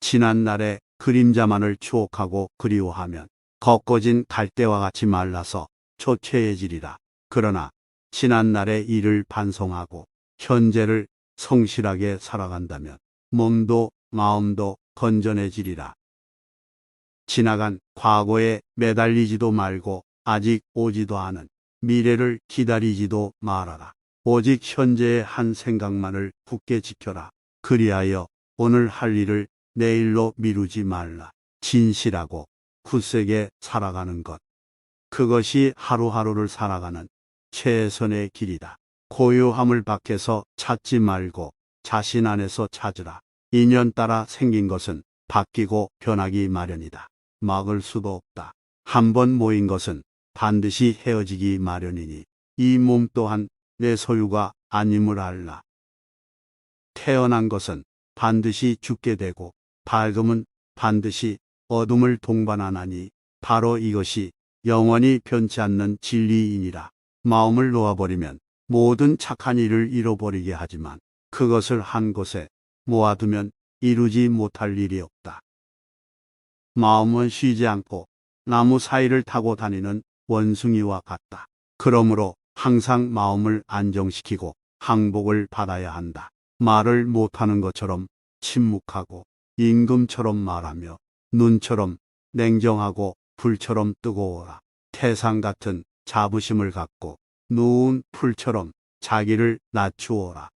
지난 날의 그림자만을 추억하고 그리워하면 걷거진 갈대와 같이 말라서 초췌해지리라. 그러나 지난 날의 일을 반성하고 현재를 성실하게 살아간다면 몸도 마음도 건전해지리라. 지나간 과거에 매달리지도 말고 아직 오지도 않은 미래를 기다리지도 말아라. 오직 현재의 한 생각만을 굳게 지켜라. 그리하여 오늘 할 일을 내일로 미루지 말라. 진실하고 굳세게 살아가는 것. 그것이 하루하루를 살아가는 최선의 길이다. 고요함을 밖에서 찾지 말고 자신 안에서 찾으라. 인연 따라 생긴 것은 바뀌고 변하기 마련이다. 막을 수도 없다. 한번 모인 것은 반드시 헤어지기 마련이니 이 몸 또한 내 소유가 아님을 알라. 태어난 것은 반드시 죽게 되고 밝음은 반드시 어둠을 동반하나니 바로 이것이 영원히 변치 않는 진리이니라. 마음을 놓아버리면 모든 착한 일을 잃어버리게 하지만 그것을 한 곳에 모아두면 이루지 못할 일이 없다. 마음은 쉬지 않고 나무 사이를 타고 다니는 원숭이와 같다. 그러므로 항상 마음을 안정시키고 항복을 받아야 한다. 말을 못하는 것처럼 침묵하고 임금처럼 말하며 눈처럼 냉정하고 불처럼 뜨거워라. 태상 같은 자부심을 갖고 누운 풀처럼 자기를 낮추어라.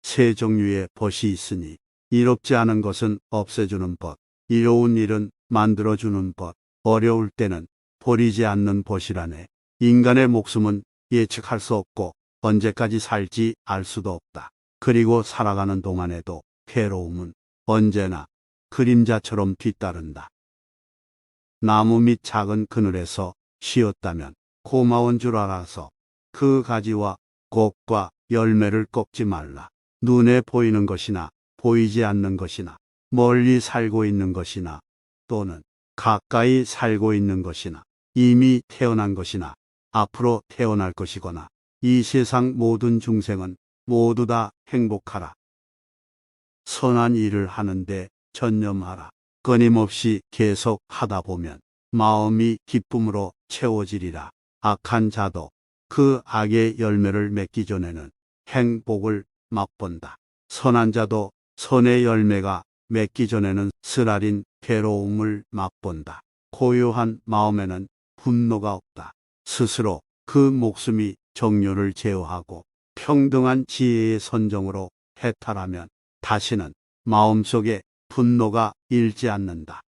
세 종류의 벗이 있으니 이롭지 않은 것은 없애주는 벗, 이로운 일은 만들어주는 법, 어려울 때는 버리지 않는 벗이라네. 인간의 목숨은 예측할 수 없고 언제까지 살지 알 수도 없다. 그리고 살아가는 동안에도 괴로움은 언제나 그림자처럼 뒤따른다. 나무 밑 작은 그늘에서 쉬었다면 고마운 줄 알아서 그 가지와 꽃과 열매를 꺾지 말라. 눈에 보이는 것이나 보이지 않는 것이나 멀리 살고 있는 것이나 또는 가까이 살고 있는 것이나 이미 태어난 것이나 앞으로 태어날 것이거나 이 세상 모든 중생은 모두 다 행복하라. 선한 일을 하는데 전념하라. 끊임없이 계속 하다 보면 마음이 기쁨으로 채워지리라. 악한 자도 그 악의 열매를 맺기 전에는 행복을 맛본다. 선한 자도 선의 열매가 맺기 전에는 쓰라린 괴로움을 맛본다. 고요한 마음에는 분노가 없다. 스스로 그 목숨이 정욕을 제어하고 평등한 지혜의 선정으로 해탈하면 다시는 마음속에 분노가 일지 않는다.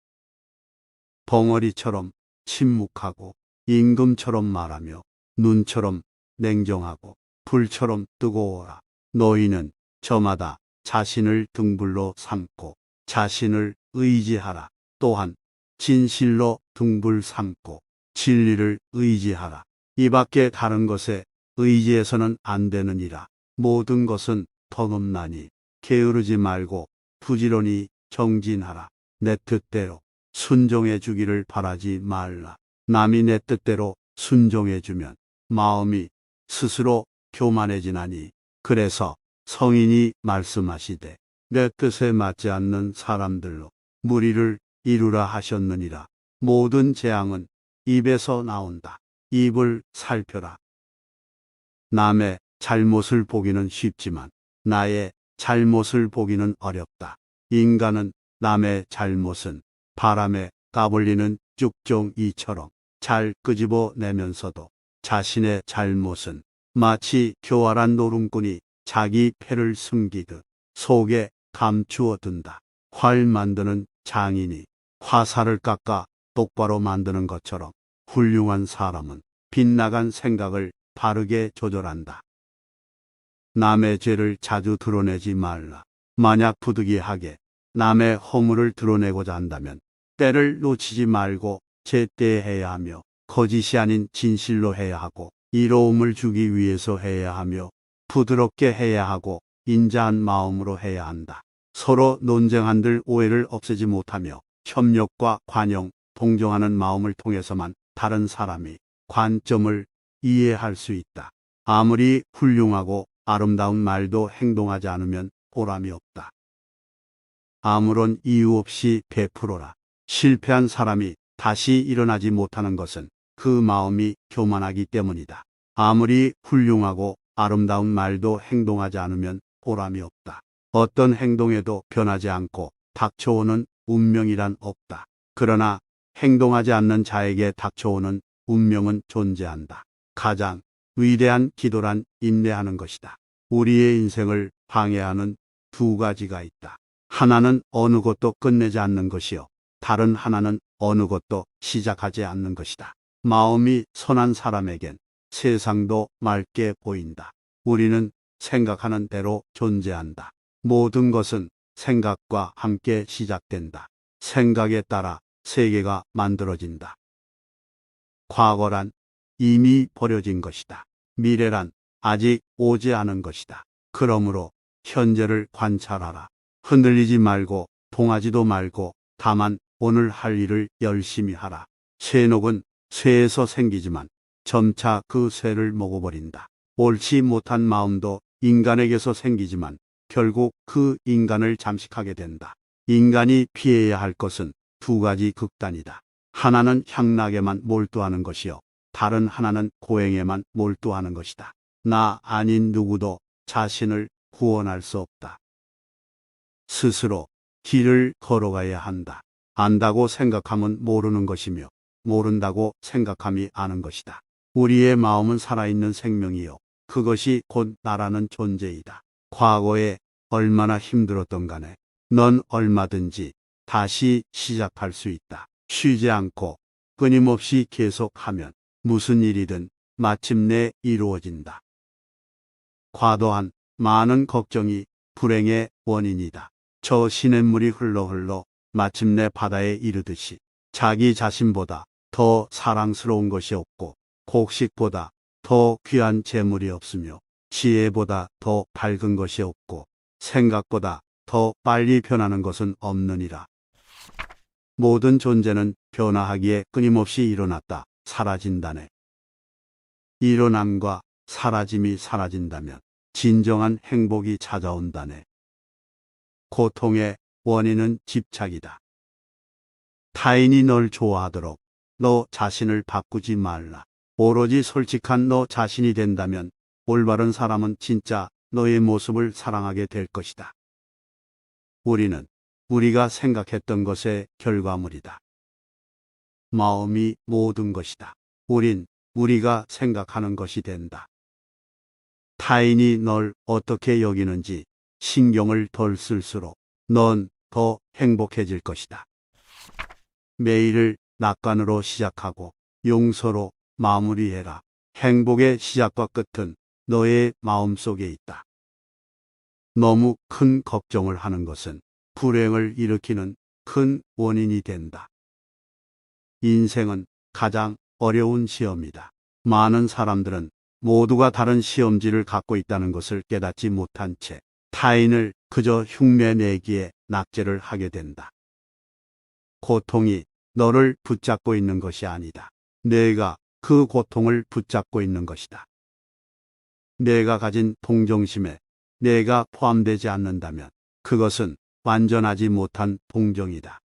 벙어리처럼 침묵하고 임금처럼 말하며 눈처럼 냉정하고 불처럼 뜨거워라. 너희는 저마다 자신을 등불로 삼고 자신을 의지하라. 또한 진실로 등불 삼고 진리를 의지하라. 이 밖에 다른 것에 의지해서는 안 되느니라. 모든 것은 덧없나니 게으르지 말고 부지런히 정진하라. 내 뜻대로 순종해 주기를 바라지 말라. 남이 내 뜻대로 순종해 주면 마음이 스스로 교만해지나니 그래서 성인이 말씀하시되 내 뜻에 맞지 않는 사람들로 무리를 이루라 하셨느니라. 모든 재앙은 입에서 나온다. 입을 살펴라. 남의 잘못을 보기는 쉽지만 나의 잘못을 보기는 어렵다. 인간은 남의 잘못은 바람에 까불리는 쭉정이처럼 잘 끄집어내면서도 자신의 잘못은 마치 교활한 노름꾼이 자기 패를 숨기듯 속에 감추어 둔다. 활 만드는 장인이 화살을 깎아 똑바로 만드는 것처럼 훌륭한 사람은 빗나간 생각을 바르게 조절한다. 남의 죄를 자주 드러내지 말라. 만약 부득이하게 남의 허물을 드러내고자 한다면 때를 놓치지 말고 제때 해야 하며 거짓이 아닌 진실로 해야 하고 이로움을 주기 위해서 해야 하며 부드럽게 해야 하고 인자한 마음으로 해야 한다. 서로 논쟁한들 오해를 없애지 못하며 협력과 관용, 동정하는 마음을 통해서만 다른 사람의 관점을 이해할 수 있다. 아무리 훌륭하고 아름다운 말도 행동하지 않으면 보람이 없다. 아무런 이유 없이 베풀어라. 실패한 사람이 다시 일어나지 못하는 것은 그 마음이 교만하기 때문이다. 아무리 훌륭하고 아름다운 말도 행동하지 않으면 보람이 없다. 어떤 행동에도 변하지 않고 닥쳐오는 운명이란 없다. 그러나 행동하지 않는 자에게 닥쳐오는 운명은 존재한다. 가장 위대한 기도란 인내하는 것이다. 우리의 인생을 방해하는 두 가지가 있다. 하나는 어느 것도 끝내지 않는 것이요. 다른 하나는 어느 것도 시작하지 않는 것이다. 마음이 선한 사람에겐 세상도 맑게 보인다. 우리는 생각하는 대로 존재한다. 모든 것은 생각과 함께 시작된다. 생각에 따라 세계가 만들어진다. 과거란 이미 버려진 것이다. 미래란 아직 오지 않은 것이다. 그러므로 현재를 관찰하라. 흔들리지 말고 동하지도 말고 다만 오늘 할 일을 열심히 하라. 쇠녹은 쇠에서 생기지만 점차 그 쇠를 먹어버린다. 옳지 못한 마음도 인간에게서 생기지만 결국 그 인간을 잠식하게 된다. 인간이 피해야 할 것은 두 가지 극단이다. 하나는 향락에만 몰두하는 것이요. 다른 하나는 고행에만 몰두하는 것이다. 나 아닌 누구도 자신을 구원할 수 없다. 스스로 길을 걸어가야 한다. 안다고 생각하면 모르는 것이며 모른다고 생각함이 아는 것이다. 우리의 마음은 살아있는 생명이요. 그것이 곧 나라는 존재이다. 과거에 얼마나 힘들었던 간에 넌 얼마든지 다시 시작할 수 있다. 쉬지 않고 끊임없이 계속하면 무슨 일이든 마침내 이루어진다. 과도한 많은 걱정이 불행의 원인이다. 저 시냇물이 흘러 마침내 바다에 이르듯이 자기 자신보다 더 사랑스러운 것이 없고 곡식보다 더 귀한 재물이 없으며 지혜보다 더 밝은 것이 없고 생각보다 더 빨리 변하는 것은 없느니라. 모든 존재는 변화하기에 끊임없이 일어났다 사라진다네. 일어남과 사라짐이 사라진다면 진정한 행복이 찾아온다네. 고통의 원인은 집착이다. 타인이 널 좋아하도록 너 자신을 바꾸지 말라. 오로지 솔직한 너 자신이 된다면 올바른 사람은 진짜 너의 모습을 사랑하게 될 것이다. 우리는 우리가 생각했던 것의 결과물이다. 마음이 모든 것이다. 우린 우리가 생각하는 것이 된다. 타인이 널 어떻게 여기는지 신경을 덜 쓸수록 넌 더 행복해질 것이다. 매일을 낙관으로 시작하고 용서로 마무리해라. 행복의 시작과 끝은 너의 마음속에 있다. 너무 큰 걱정을 하는 것은 불행을 일으키는 큰 원인이 된다. 인생은 가장 어려운 시험이다. 많은 사람들은 모두가 다른 시험지를 갖고 있다는 것을 깨닫지 못한 채 타인을 그저 흉내내기에 낙제를 하게 된다. 고통이 너를 붙잡고 있는 것이 아니다. 내가 그 고통을 붙잡고 있는 것이다. 내가 가진 동정심에 내가 포함되지 않는다면 그것은 완전하지 못한 동정이다.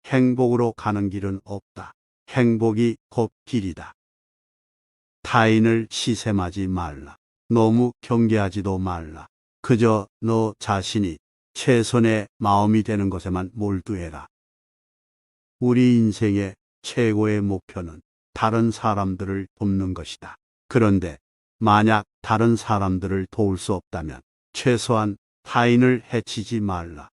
행복으로 가는 길은 없다. 행복이 곧 길이다. 타인을 시샘하지 말라. 너무 경계하지도 말라. 그저 너 자신이 최선의 마음이 되는 것에만 몰두해라. 우리 인생의 최고의 목표는 다른 사람들을 돕는 것이다. 그런데 만약 다른 사람들을 도울 수 없다면 최소한 타인을 해치지 말라.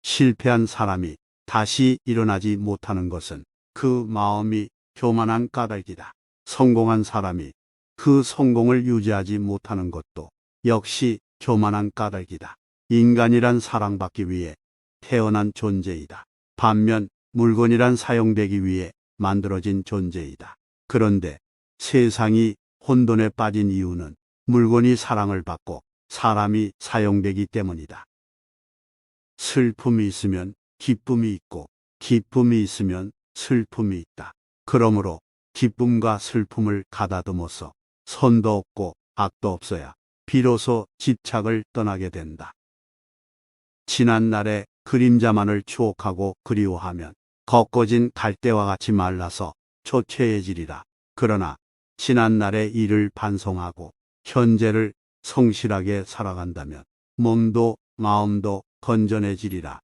실패한 사람이 다시 일어나지 못하는 것은 그 마음이 교만한 까닭이다. 성공한 사람이 그 성공을 유지하지 못하는 것도 역시 교만한 까닭이다. 인간이란 사랑받기 위해 태어난 존재이다. 반면 물건이란 사용되기 위해 만들어진 존재이다. 그런데 세상이 혼돈에 빠진 이유는 물건이 사랑을 받고 사람이 사용되기 때문이다. 슬픔이 있으면 기쁨이 있고 기쁨이 있으면 슬픔이 있다. 그러므로 기쁨과 슬픔을 가다듬어서 선도 없고 악도 없어야 비로소 집착을 떠나게 된다. 지난 날의 그림자만을 추억하고 그리워하면 걷거진 갈대와 같이 말라서 초췌해지리라. 그러나 지난 날의 일을 반성하고 현재를 성실하게 살아간다면 몸도 마음도 건전해지리라.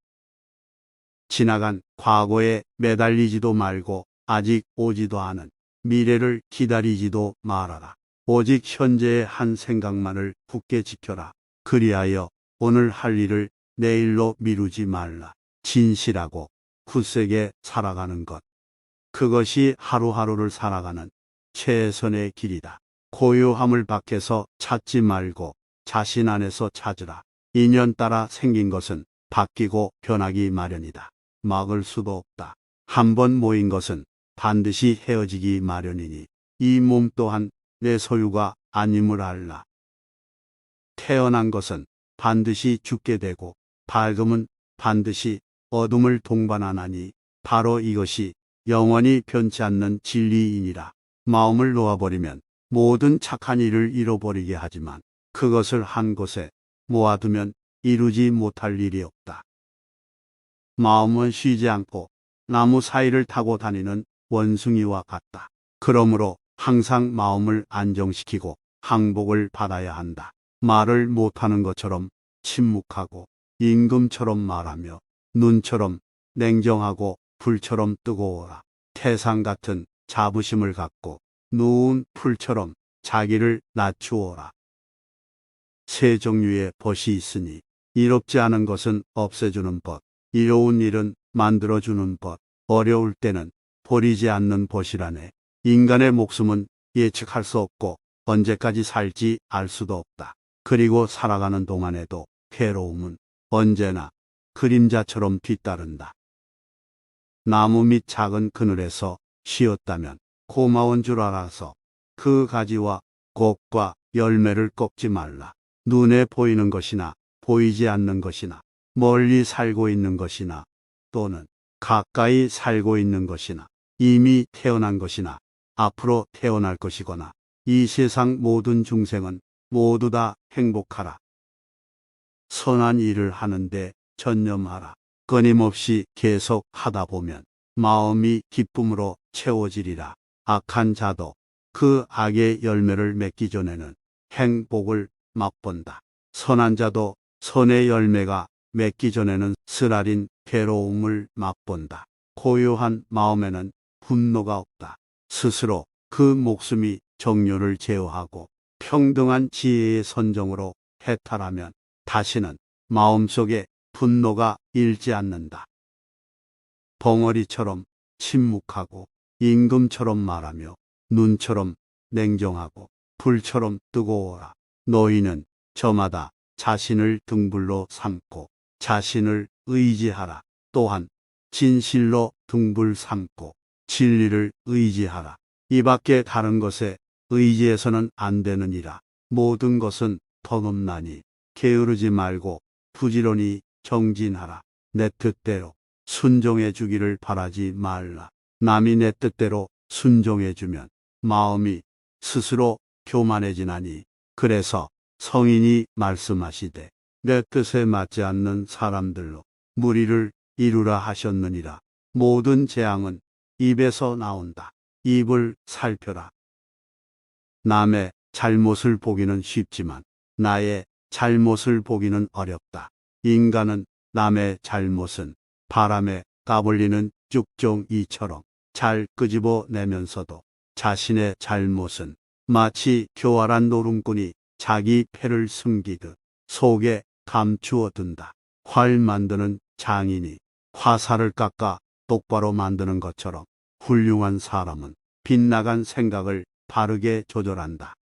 지나간 과거에 매달리지도 말고 아직 오지도 않은 미래를 기다리지도 말아라. 오직 현재의 한 생각만을 굳게 지켜라. 그리하여 오늘 할 일을 내일로 미루지 말라. 진실하고 굳세게 살아가는 것. 그것이 하루하루를 살아가는 최선의 길이다. 고요함을 밖에서 찾지 말고 자신 안에서 찾으라. 인연 따라 생긴 것은 바뀌고 변하기 마련이다. 막을 수도 없다. 한번 모인 것은 반드시 헤어지기 마련이니 이 몸 또한 내 소유가 아님을 알라. 태어난 것은 반드시 죽게 되고 밝음은 반드시 어둠을 동반하나니 바로 이것이 영원히 변치 않는 진리이니라. 마음을 놓아버리면 모든 착한 일을 잃어버리게 하지만 그것을 한 곳에 모아두면 이루지 못할 일이 없다. 마음은 쉬지 않고 나무 사이를 타고 다니는 원숭이와 같다. 그러므로 항상 마음을 안정시키고 항복을 받아야 한다. 말을 못하는 것처럼 침묵하고 임금처럼 말하며 눈처럼 냉정하고 불처럼 뜨거워라. 태상 같은 자부심을 갖고 누운 풀처럼 자기를 낮추어라. 세 종류의 벗이 있으니 이롭지 않은 것은 없애주는 벗, 이로운 일은 만들어주는 법, 어려울 때는 버리지 않는 벗이라네. 인간의 목숨은 예측할 수 없고 언제까지 살지 알 수도 없다. 그리고 살아가는 동안에도 괴로움은 언제나 그림자처럼 뒤따른다. 나무 밑 작은 그늘에서 쉬었다면 고마운 줄 알아서 그 가지와 꽃과 열매를 꺾지 말라. 눈에 보이는 것이나 보이지 않는 것이나 멀리 살고 있는 것이나 또는 가까이 살고 있는 것이나 이미 태어난 것이나 앞으로 태어날 것이거나 이 세상 모든 중생은 모두 다 행복하라. 선한 일을 하는데 전념하라. 끊임없이 계속 하다 보면 마음이 기쁨으로 채워지리라. 악한 자도 그 악의 열매를 맺기 전에는 행복을 맛본다. 선한 자도 선의 열매가 맺기 전에는 쓰라린 괴로움을 맛본다. 고요한 마음에는 분노가 없다. 스스로 그 목숨이 정욕을 제어하고 평등한 지혜의 선정으로 해탈하면 다시는 마음속에 분노가 일지 않는다. 벙어리처럼 침묵하고 임금처럼 말하며 눈처럼 냉정하고 불처럼 뜨거워라. 너희는 저마다 자신을 등불로 삼고 자신을 의지하라. 또한 진실로 등불 삼고 진리를 의지하라. 이 밖에 다른 것에 의지해서는 안 되느니라. 모든 것은 덧없나니 게으르지 말고 부지런히 정진하라. 내 뜻대로 순종해 주기를 바라지 말라. 남이 내 뜻대로 순종해 주면 마음이 스스로 교만해지나니. 그래서 성인이 말씀하시되 내 뜻에 맞지 않는 사람들로 무리를 이루라 하셨느니라. 모든 재앙은 입에서 나온다. 입을 살펴라. 남의 잘못을 보기는 쉽지만 나의 잘못을 보기는 어렵다. 인간은 남의 잘못은 바람에 까불리는 쭉정이처럼 잘 끄집어내면서도 자신의 잘못은 마치 교활한 노름꾼이 자기 패를 숨기듯 속에 감추어 둔다. 활 만드는 장인이 화살을 깎아 똑바로 만드는 것처럼 훌륭한 사람은 빗나간 생각을 바르게 조절한다.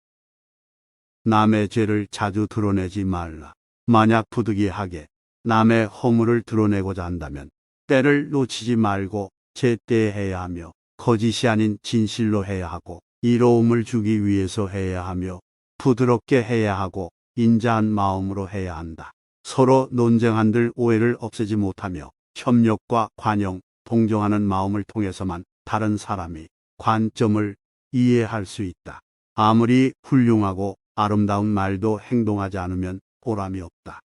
남의 죄를 자주 드러내지 말라. 만약 부득이하게 남의 허물을 드러내고자 한다면 때를 놓치지 말고 제때 해야 하며 거짓이 아닌 진실로 해야 하고 이로움을 주기 위해서 해야 하며 부드럽게 해야 하고 인자한 마음으로 해야 한다. 서로 논쟁한들 오해를 없애지 못하며 협력과 관용, 동정하는 마음을 통해서만 다른 사람의 관점을 이해할 수 있다. 아무리 훌륭하고 아름다운 말도 행동하지 않으면 보람이 없다.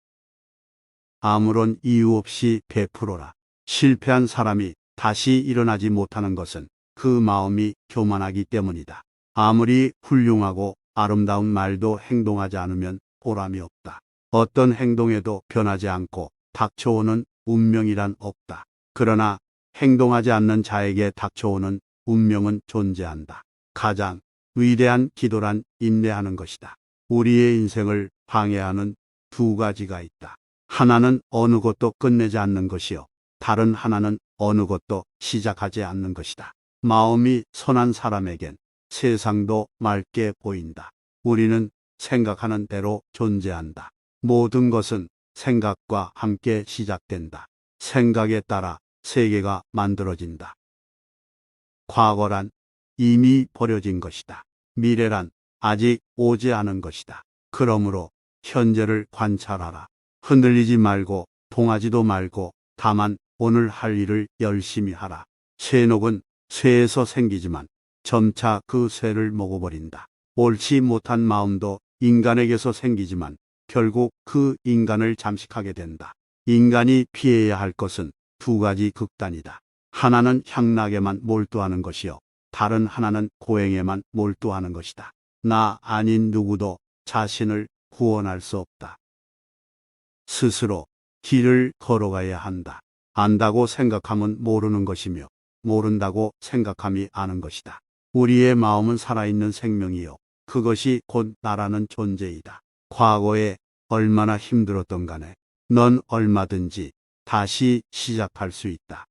아무런 이유 없이 베풀어라. 실패한 사람이 다시 일어나지 못하는 것은 그 마음이 교만하기 때문이다. 아무리 훌륭하고 아름다운 말도 행동하지 않으면 보람이 없다. 어떤 행동에도 변하지 않고 닥쳐오는 운명이란 없다. 그러나 행동하지 않는 자에게 닥쳐오는 운명은 존재한다. 가장 위대한 기도란 인내하는 것이다. 우리의 인생을 방해하는 두 가지가 있다. 하나는 어느 것도 끝내지 않는 것이요. 다른 하나는 어느 것도 시작하지 않는 것이다. 마음이 선한 사람에겐 세상도 맑게 보인다. 우리는 생각하는 대로 존재한다. 모든 것은 생각과 함께 시작된다. 생각에 따라 세계가 만들어진다. 과거란 이미 버려진 것이다. 미래란 아직 오지 않은 것이다. 그러므로 현재를 관찰하라. 흔들리지 말고 동하지도 말고 다만 오늘 할 일을 열심히 하라. 쇠녹은 쇠에서 생기지만 점차 그 쇠를 먹어버린다. 옳지 못한 마음도 인간에게서 생기지만 결국 그 인간을 잠식하게 된다. 인간이 피해야 할 것은 두 가지 극단이다. 하나는 향락에만 몰두하는 것이요. 다른 하나는 고행에만 몰두하는 것이다. 나 아닌 누구도 자신을 구원할 수 없다. 스스로 길을 걸어가야 한다. 안다고 생각하면 모르는 것이며 모른다고 생각함이 아는 것이다. 우리의 마음은 살아있는 생명이요. 그것이 곧 나라는 존재이다. 과거에 얼마나 힘들었던 간에 넌 얼마든지 다시 시작할 수 있다.